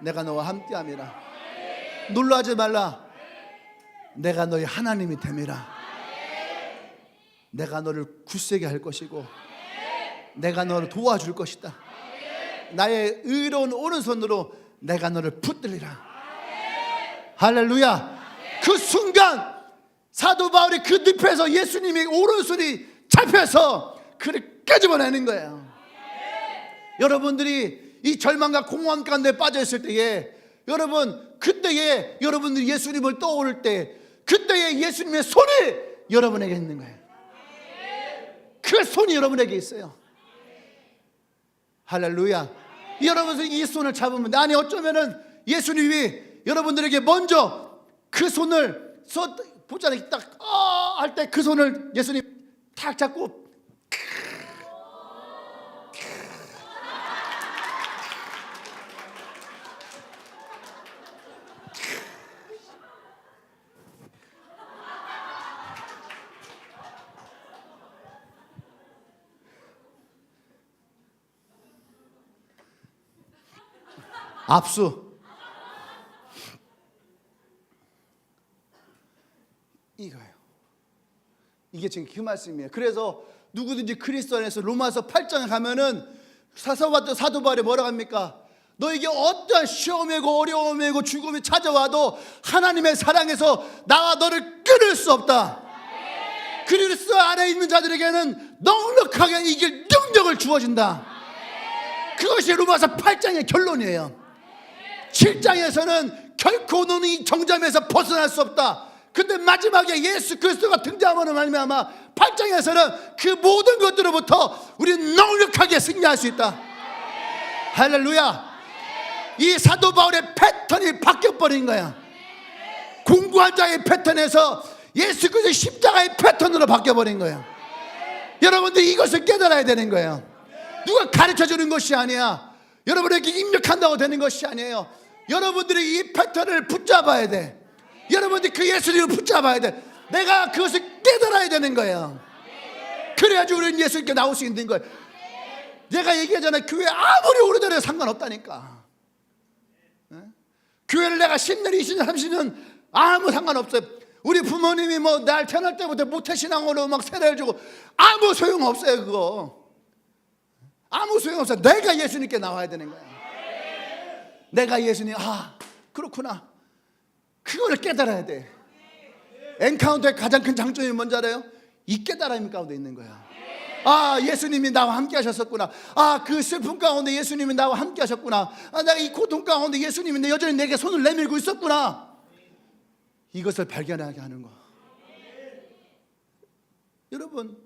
[SPEAKER 1] 내가 너와 함께함이라. 놀라지 말라. 내가 너의 하나님이 됨이라. 내가 너를 굳세게 할 것이고 내가 너를 도와줄 것이다. 나의 의로운 오른손으로 내가 너를 붙들리라. 할렐루야. 그 순간 사도 바울이 그 늪에서 예수님의 오른손이 잡혀서 그를 끄집어내는 거예요. 여러분들이 이 절망과 공허함 가운데 빠져 있을 때에, 그때에 여러분들이 예수님을 떠오를 때, 그때에 예수님의 손이 여러분에게 있는 거예요. 그 손이 여러분에게 있어요. 할렐루야. 여러분들이 이 손을 잡으면, 아니 어쩌면은 예수님이 여러분들에게 먼저 그 손을 보잖아요. 딱 할 때 그 손을 예수님 탁 잡고 압수. 이거예요. 이게 지금 그 말씀이에요. 그래서 누구든지 그리스도 안에서 로마서 8장에 가면은 사도 바울이 뭐라고 합니까? 너에게 어떠한 시험이고 어려움이고 죽음이 찾아와도 하나님의 사랑에서 나와 너를 끊을 수 없다. 그리스도 안에 있는 자들에게는 넉넉하게 이길 능력을 주어진다. 그것이 로마서 8장의 결론이에요. 7장에서는 결코 너는 이 정잠에서 벗어날 수 없다. 근데 마지막에 예수 그리스도가 등장하는 말미암아 8장에서는 그 모든 것들로부터 우리는 넉넉하게 승리할 수 있다. 할렐루야. 이 사도 바울의 패턴이 바뀌어버린 거야. 공부한 자의 패턴에서 예수 그리스도의 십자가의 패턴으로 바뀌어버린 거야. 여러분들 이것을 깨달아야 되는 거예요. 누가 가르쳐주는 것이 아니야. 여러분에게 입력한다고 되는 것이 아니에요. 여러분들이 이 패턴을 붙잡아야 돼. 여러분들이 그 예수님을 붙잡아야 돼. 내가 그것을 깨달아야 되는 거예요. 그래야지 우리는 예수님께 나올 수 있는 거예요. 내가 얘기하잖아요. 교회 아무리 오래전에 상관없다니까. 교회를 내가 10년, 20년, 30년 아무 상관없어요. 우리 부모님이 뭐 날 태어날 때부터 모태신앙으로 막 세례를 주고 아무 소용없어요. 그거 아무 소용없어요. 내가 예수님께 나와야 되는 거예요. 내가 예수님, 그렇구나. 그걸 깨달아야 돼. 엔카운터의 가장 큰 장점이 뭔지 알아요? 이 깨달음이 가운데 있는 거야. 예수님이 나와 함께 하셨었구나. 그 슬픔 가운데 예수님이 나와 함께 하셨구나. 내가 이 고통 가운데 예수님이 여전히 내게 손을 내밀고 있었구나. 이것을 발견하게 하는 거. 여러분,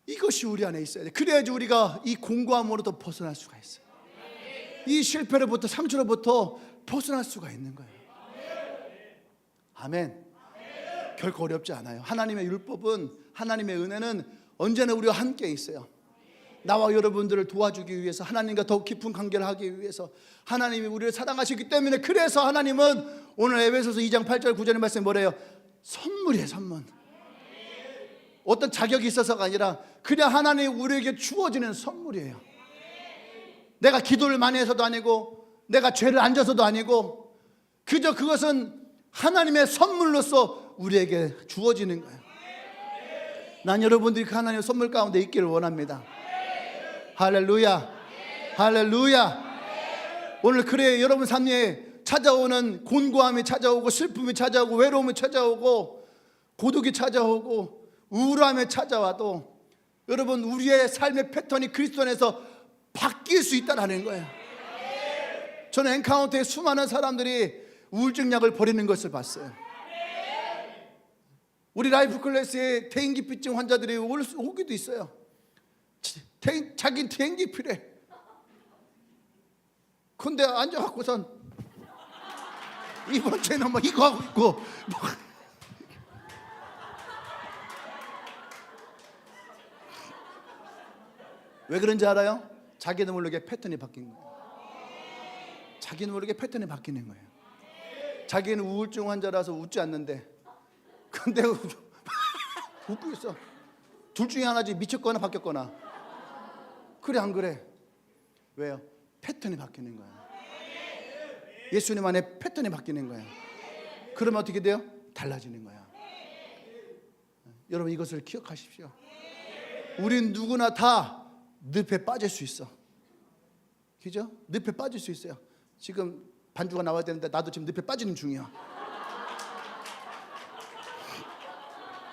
[SPEAKER 1] 이것이 우리 안에 있어야 돼. 그래야지 우리가 이 공고함으로부터 벗어날 수가 있어요. 이 실패로부터 상처로부터 벗어날 수가 있는 거예요. 아멘. 결코 어렵지 않아요. 하나님의 율법은, 하나님의 은혜는 언제나 우리와 함께 있어요. 나와 여러분들을 도와주기 위해서, 하나님과 더욱 깊은 관계를 하기 위해서 하나님이 우리를 사랑하시기 때문에, 그래서 하나님은 오늘 에베소서 2장 8절 9절의 말씀에 뭐래요? 선물이에요. 선물. 어떤 자격이 있어서가 아니라 그냥 하나님이 우리에게 주어지는 선물이에요. 내가 기도를 많이 해서도 아니고 내가 죄를 안 져서도 아니고, 그저 그것은 하나님의 선물로서 우리에게 주어지는 거예요. 난 여러분들이 그 하나님의 선물 가운데 있기를 원합니다. 할렐루야. 할렐루야. 오늘 그래 여러분 삶에 찾아오는 곤고함이 찾아오고, 슬픔이 찾아오고, 외로움이 찾아오고, 고독이 찾아오고, 우울함이 찾아와도 여러분 우리의 삶의 패턴이 그리스도 안에서 바뀔 수 있다는 거예요. 저는 엔카운터에 수많은 사람들이 우울증 약을 버리는 것을 봤어요. 우리 라이프 클래스에 대인기피증 환자들이 오기도 있어요. 자기 대인기 필요해. 근데 앉아갖고선 이번 주에는 뭐 이거 하고 있고 왜 그런지 알아요? 자기도 모르게 패턴이 바뀐 거예요. 자기는 모르게 패턴이 바뀌는 거예요. 자기는 우울증 환자라서 웃지 않는데, 근데 웃고 있어. 둘 중에 하나지. 미쳤거나 바뀌었거나. 그래 안 그래? 왜요? 패턴이 바뀌는 거야. 예수님 안에 패턴이 바뀌는 거야. 그러면 어떻게 돼요? 달라지는 거야. 여러분 이것을 기억하십시오. 우린 누구나 다 늪에 빠질 수 있어. 그죠? 늪에 빠질 수 있어요. 지금 반주가 나와야 되는데 나도 지금 늪에 빠지는 중이야.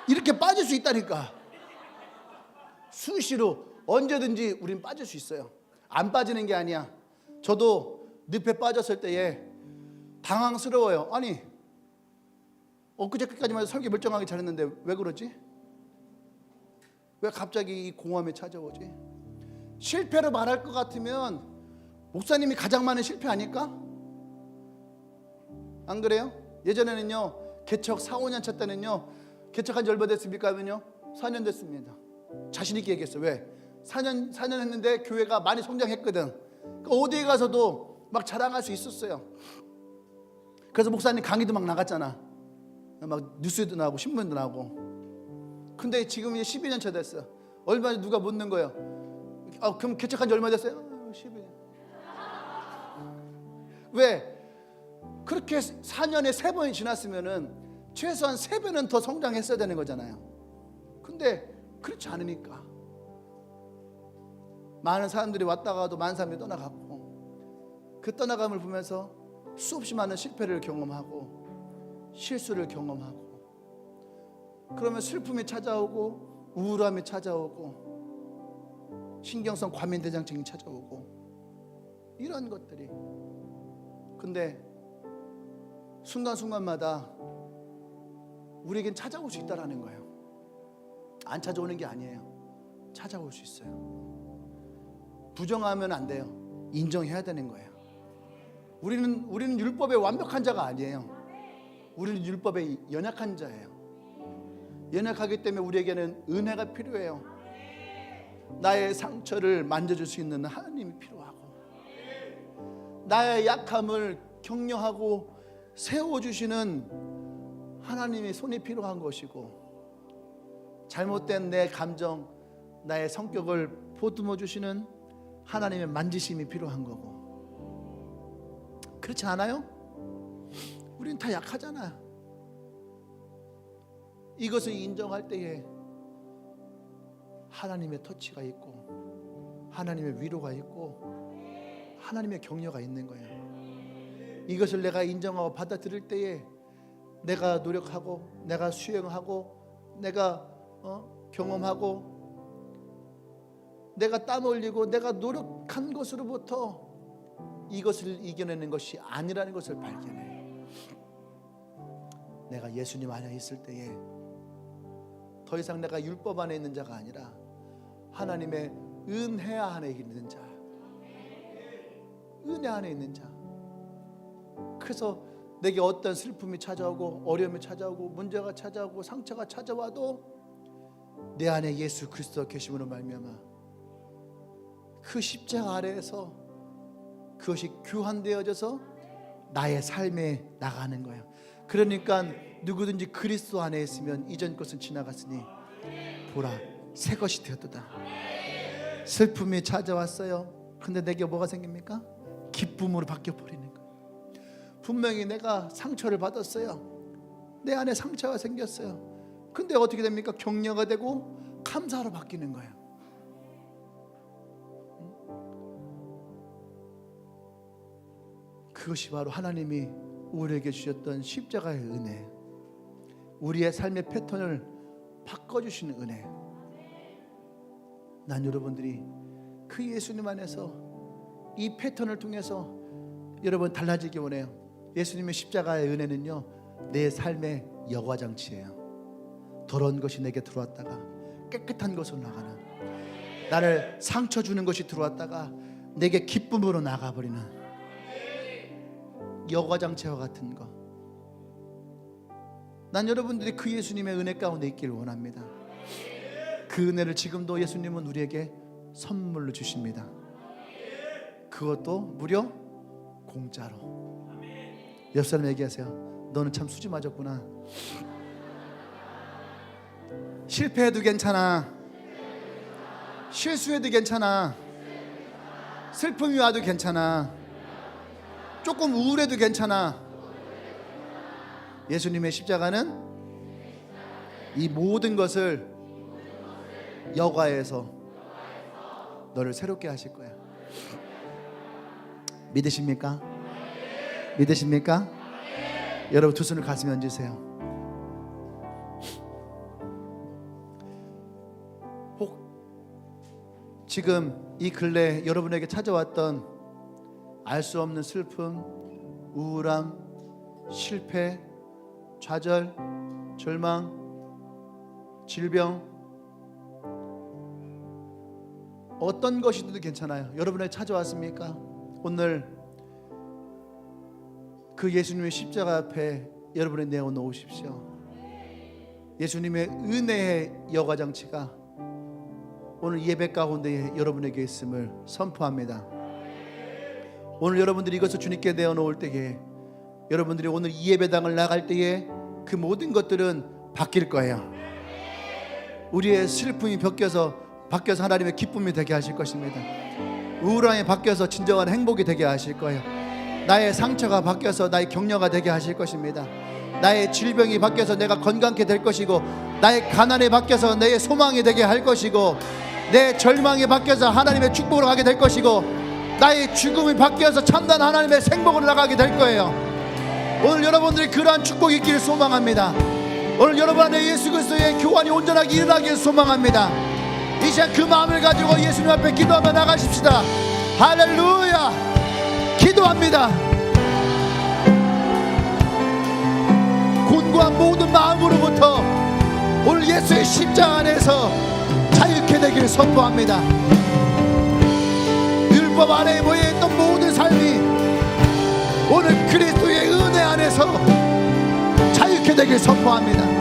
[SPEAKER 1] 이렇게 빠질 수 있다니까. 수시로 언제든지 우린 빠질 수 있어요. 안 빠지는 게 아니야. 저도 늪에 빠졌을 때에 당황스러워요. 아니 엊그저께까지만 해도 설교 멀쩡하게 잘했는데 왜 그러지? 왜 갑자기 이 공허함이 찾아오지? 실패로 말할 것 같으면 목사님이 가장 많은 실패 아닐까? 안 그래요? 예전에는요 개척 4, 5년 차 때는요 개척한 지 얼마 됐습니까 하면요 4년 됐습니다. 자신 있게 얘기했어요. 왜? 4년 했는데 교회가 많이 성장했거든. 그러니까 어디에 가서도 막 자랑할 수 있었어요. 그래서 목사님 강의도 막 나갔잖아. 막 뉴스에도 나오고 신문도 나오고. 근데 지금 이제 12년 차 됐어. 얼마 전에 누가 묻는 거예요. 그럼 개척한 지 얼마 됐어요? 12년. 왜? 그렇게 4년에 3번이 지났으면은 최소한 3배는 더 성장했어야 되는 거잖아요. 근데 그렇지 않으니까 많은 사람들이 왔다 가도 많은 사람들이 떠나갔고, 그 떠나감을 보면서 수없이 많은 실패를 경험하고 실수를 경험하고, 그러면 슬픔이 찾아오고 우울함이 찾아오고 신경성 과민대장증이 찾아오고 이런 것들이. 근데 순간순간마다 우리에겐 찾아올 수 있다라는 거예요. 안 찾아오는 게 아니에요. 찾아올 수 있어요. 부정하면 안 돼요. 인정해야 되는 거예요. 우리는 율법의 완벽한 자가 아니에요. 우리는 율법의 연약한 자예요. 연약하기 때문에 우리에게는 은혜가 필요해요. 나의 상처를 만져줄 수 있는 하나님이 필요하고, 나의 약함을 격려하고 세워주시는 하나님의 손이 필요한 것이고, 잘못된 내 감정, 나의 성격을 보듬어 주시는 하나님의 만지심이 필요한 거고. 그렇지 않아요? 우리는 다 약하잖아. 이것을 인정할 때에 하나님의 터치가 있고, 하나님의 위로가 있고, 하나님의 격려가 있는 거예요. 이것을 내가 인정하고 받아들일 때에 내가 노력하고, 내가 수행하고, 내가 경험하고, 내가 땀 흘리고 내가 노력한 것으로부터 이것을 이겨내는 것이 아니라는 것을 발견해요. 내가 예수님 안에 있을 때에 더 이상 내가 율법 안에 있는 자가 아니라 하나님의 은혜 안에 있는 자, 은혜 안에 있는 자. 그래서 내게 어떤 슬픔이 찾아오고 어려움이 찾아오고 문제가 찾아오고 상처가 찾아와도 내 안에 예수 그리스도 계심으로 말미암아 그 십자가 아래에서 그것이 교환되어져서 나의 삶에 나가는 거예요. 그러니까 누구든지 그리스도 안에 있으면 이전 것은 지나갔으니 보라 새 것이 되었도다. 슬픔이 찾아왔어요. 근데 내게 뭐가 생깁니까? 기쁨으로 바뀌어버리는 거예요. 분명히 내가 상처를 받았어요. 내 안에 상처가 생겼어요. 근데 어떻게 됩니까? 격려가 되고 감사로 바뀌는 거예요. 그것이 바로 하나님이 우리에게 주셨던 십자가의 은혜, 우리의 삶의 패턴을 바꿔주시는 은혜. 난 여러분들이 그 예수님 안에서 이 패턴을 통해서 여러분 달라지기 원해요. 예수님의 십자가의 은혜는요, 내 삶의 여과장치예요. 더러운 것이 내게 들어왔다가 깨끗한 것으로 나가는, 나를 상처 주는 것이 들어왔다가 내게 기쁨으로 나가버리는 여과장치와 같은 거. 난 여러분들이 그 예수님의 은혜 가운데 있기를 원합니다. 그 은혜를 지금도 예수님은 우리에게 선물로 주십니다. 그것도 무려 공짜로. 옆 사람 얘기하세요. 너는 참 수지 맞았구나. 실패해도 괜찮아. 실수해도 괜찮아. 슬픔이 와도 괜찮아. 조금 우울해도 괜찮아. 예수님의 십자가는 이 모든 것을 여과해서 너를 새롭게 하실 거야. 믿으십니까? 믿으십니까? 여러분 두 손을 가슴에 얹으세요. 혹 지금 이 근래 여러분에게 찾아왔던 알 수 없는 슬픔, 우울함, 실패, 좌절, 절망, 질병, 어떤 것이든 괜찮아요. 여러분에게 찾아왔습니까? 오늘 그 예수님의 십자가 앞에 여러분이 내어놓으십시오. 예수님의 은혜의 여과장치가 오늘 예배 가운데 여러분에게 있음을 선포합니다. 오늘 여러분들이 이것을 주님께 내어놓을 때에, 여러분들이 오늘 이 예배당을 나갈 때에 그 모든 것들은 바뀔 거예요. 우리의 슬픔이 바뀌어서 하나님의 기쁨이 되게 하실 것입니다. 우울함이 바뀌어서 진정한 행복이 되게 하실 거예요. 나의 상처가 바뀌어서 나의 격려가 되게 하실 것입니다. 나의 질병이 바뀌어서 내가 건강케 될 것이고, 나의 가난이 바뀌어서 내 소망이 되게 할 것이고, 내 절망이 바뀌어서 하나님의 축복으로 가게 될 것이고, 나의 죽음이 바뀌어서 참된 하나님의 생복으로 나가게 될 거예요. 오늘 여러분들이 그러한 축복이 있기를 소망합니다. 오늘 여러분 안에 예수 그리스도의 교환이 온전하게 일어나기를 소망합니다. 이 시간 그 마음을 가지고 예수님 앞에 기도하며 나가십시다. 할렐루야. 기도합니다. 곤고한 모든 마음으로부터 오늘 예수의 십자가 안에서 자유케 되기를 선포합니다. 율법 아래에 모여있던 모든 삶이 오늘 그리스도의 은혜 안에서 자유케 되기를 선포합니다.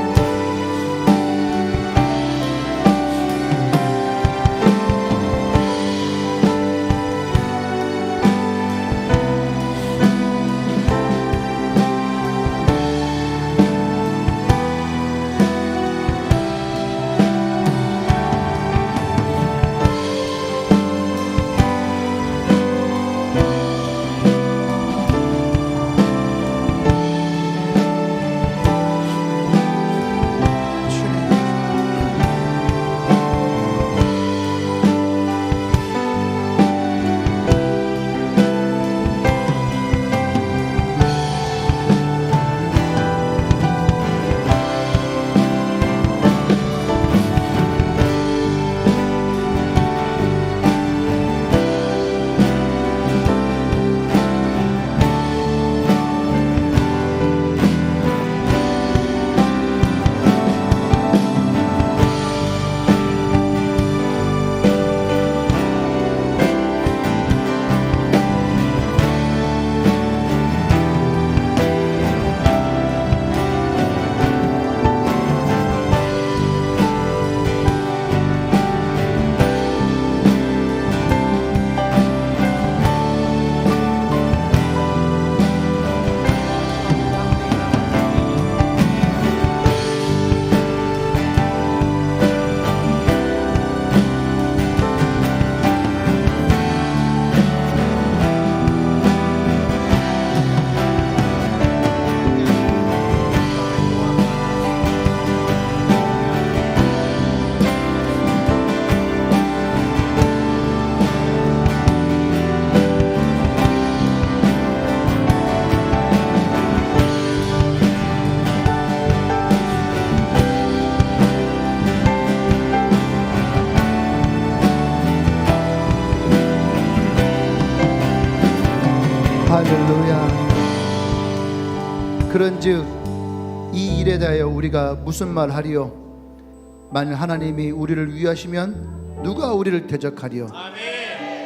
[SPEAKER 1] 할렐루야. 그런즉 이 일에 대하여 우리가 무슨 말 하리요? 만일 하나님이 우리를 위하시면 누가 우리를 대적하리요?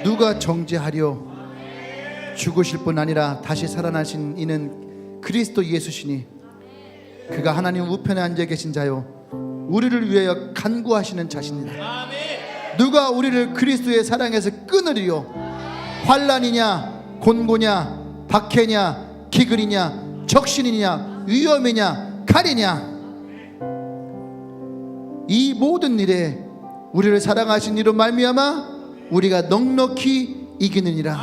[SPEAKER 1] 누가 정죄하리요? 죽으실 뿐 아니라 다시 살아나신 이는 그리스도 예수시니 그가 하나님 우편에 앉아 계신 자요 우리를 위하여 간구하시는 자신이다. 누가 우리를 그리스도의 사랑에서 끊으리요? 환난이냐 곤고냐 박해냐 기근이냐 적신이냐 위험이냐 칼이냐. 이 모든 일에 우리를 사랑하신 이로 말미암아 우리가 넉넉히 이기느니라.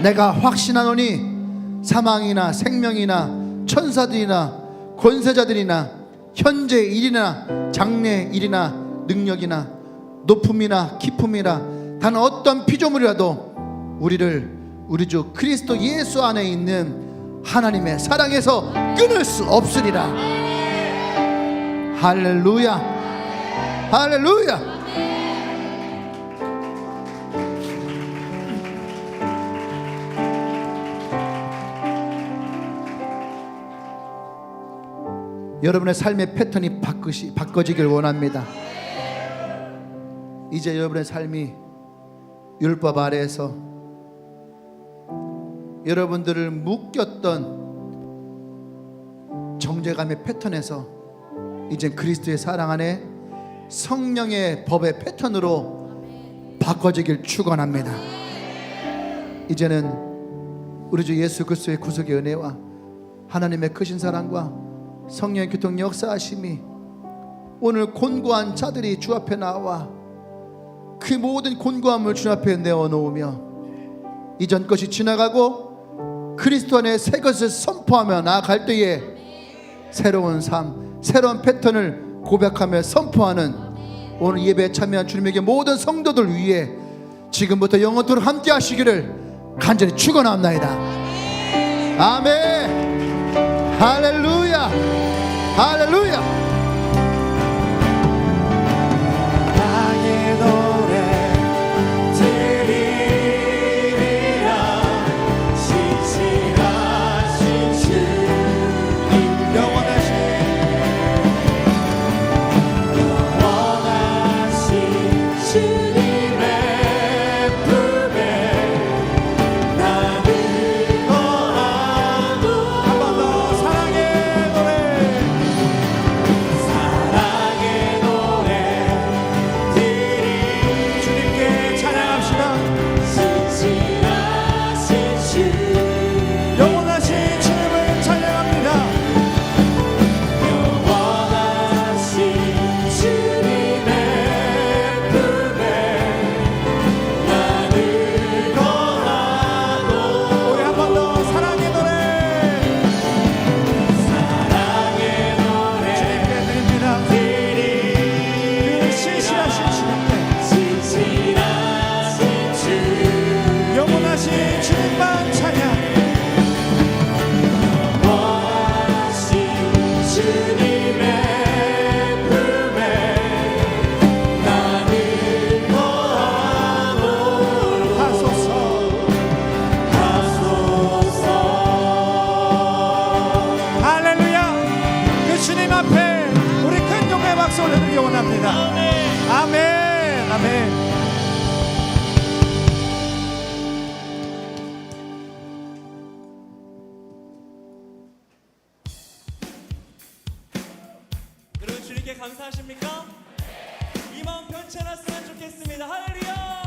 [SPEAKER 1] 내가 확신하노니 사망이나 생명이나 천사들이나 권세자들이나 현재 일이나 장래 일이나 능력이나 높음이나 깊음이나 단 어떤 피조물이라도 우리 주 그리스도 예수 안에 있는 하나님의 사랑에서 끊을 수 없으리라. 할렐루야. 할렐루야. 여러분의 삶의 패턴이 바꿔지길 원합니다. 이제 여러분의 삶이 율법 아래에서 여러분들을 묶였던 정죄감의 패턴에서 이제 그리스도의 사랑 안에 성령의 법의 패턴으로 바꿔지길 축원합니다. 이제는 우리 주 예수 그리스도의 구속의 은혜와 하나님의 크신 사랑과 성령의 교통 역사하심이 오늘 곤고한 자들이 주 앞에 나와 그 모든 곤고함을 주 앞에 내어놓으며 이전 것이 지나가고 그리스도 안에 새 것을 선포하며 나아갈 때에 새로운 삶, 새로운 패턴을 고백하며 선포하는 오늘 예배에 참여한 주님에게 모든 성도들 위해 지금부터 영원토록 함께 하시기를 간절히 축원합나이다. 아멘. 할렐루야. 할렐루야. 아멘. 아멘.
[SPEAKER 2] 여러분 주님께 감사하십니까? 이 마음 변치 않았으면 좋겠습니다. 할렐루야.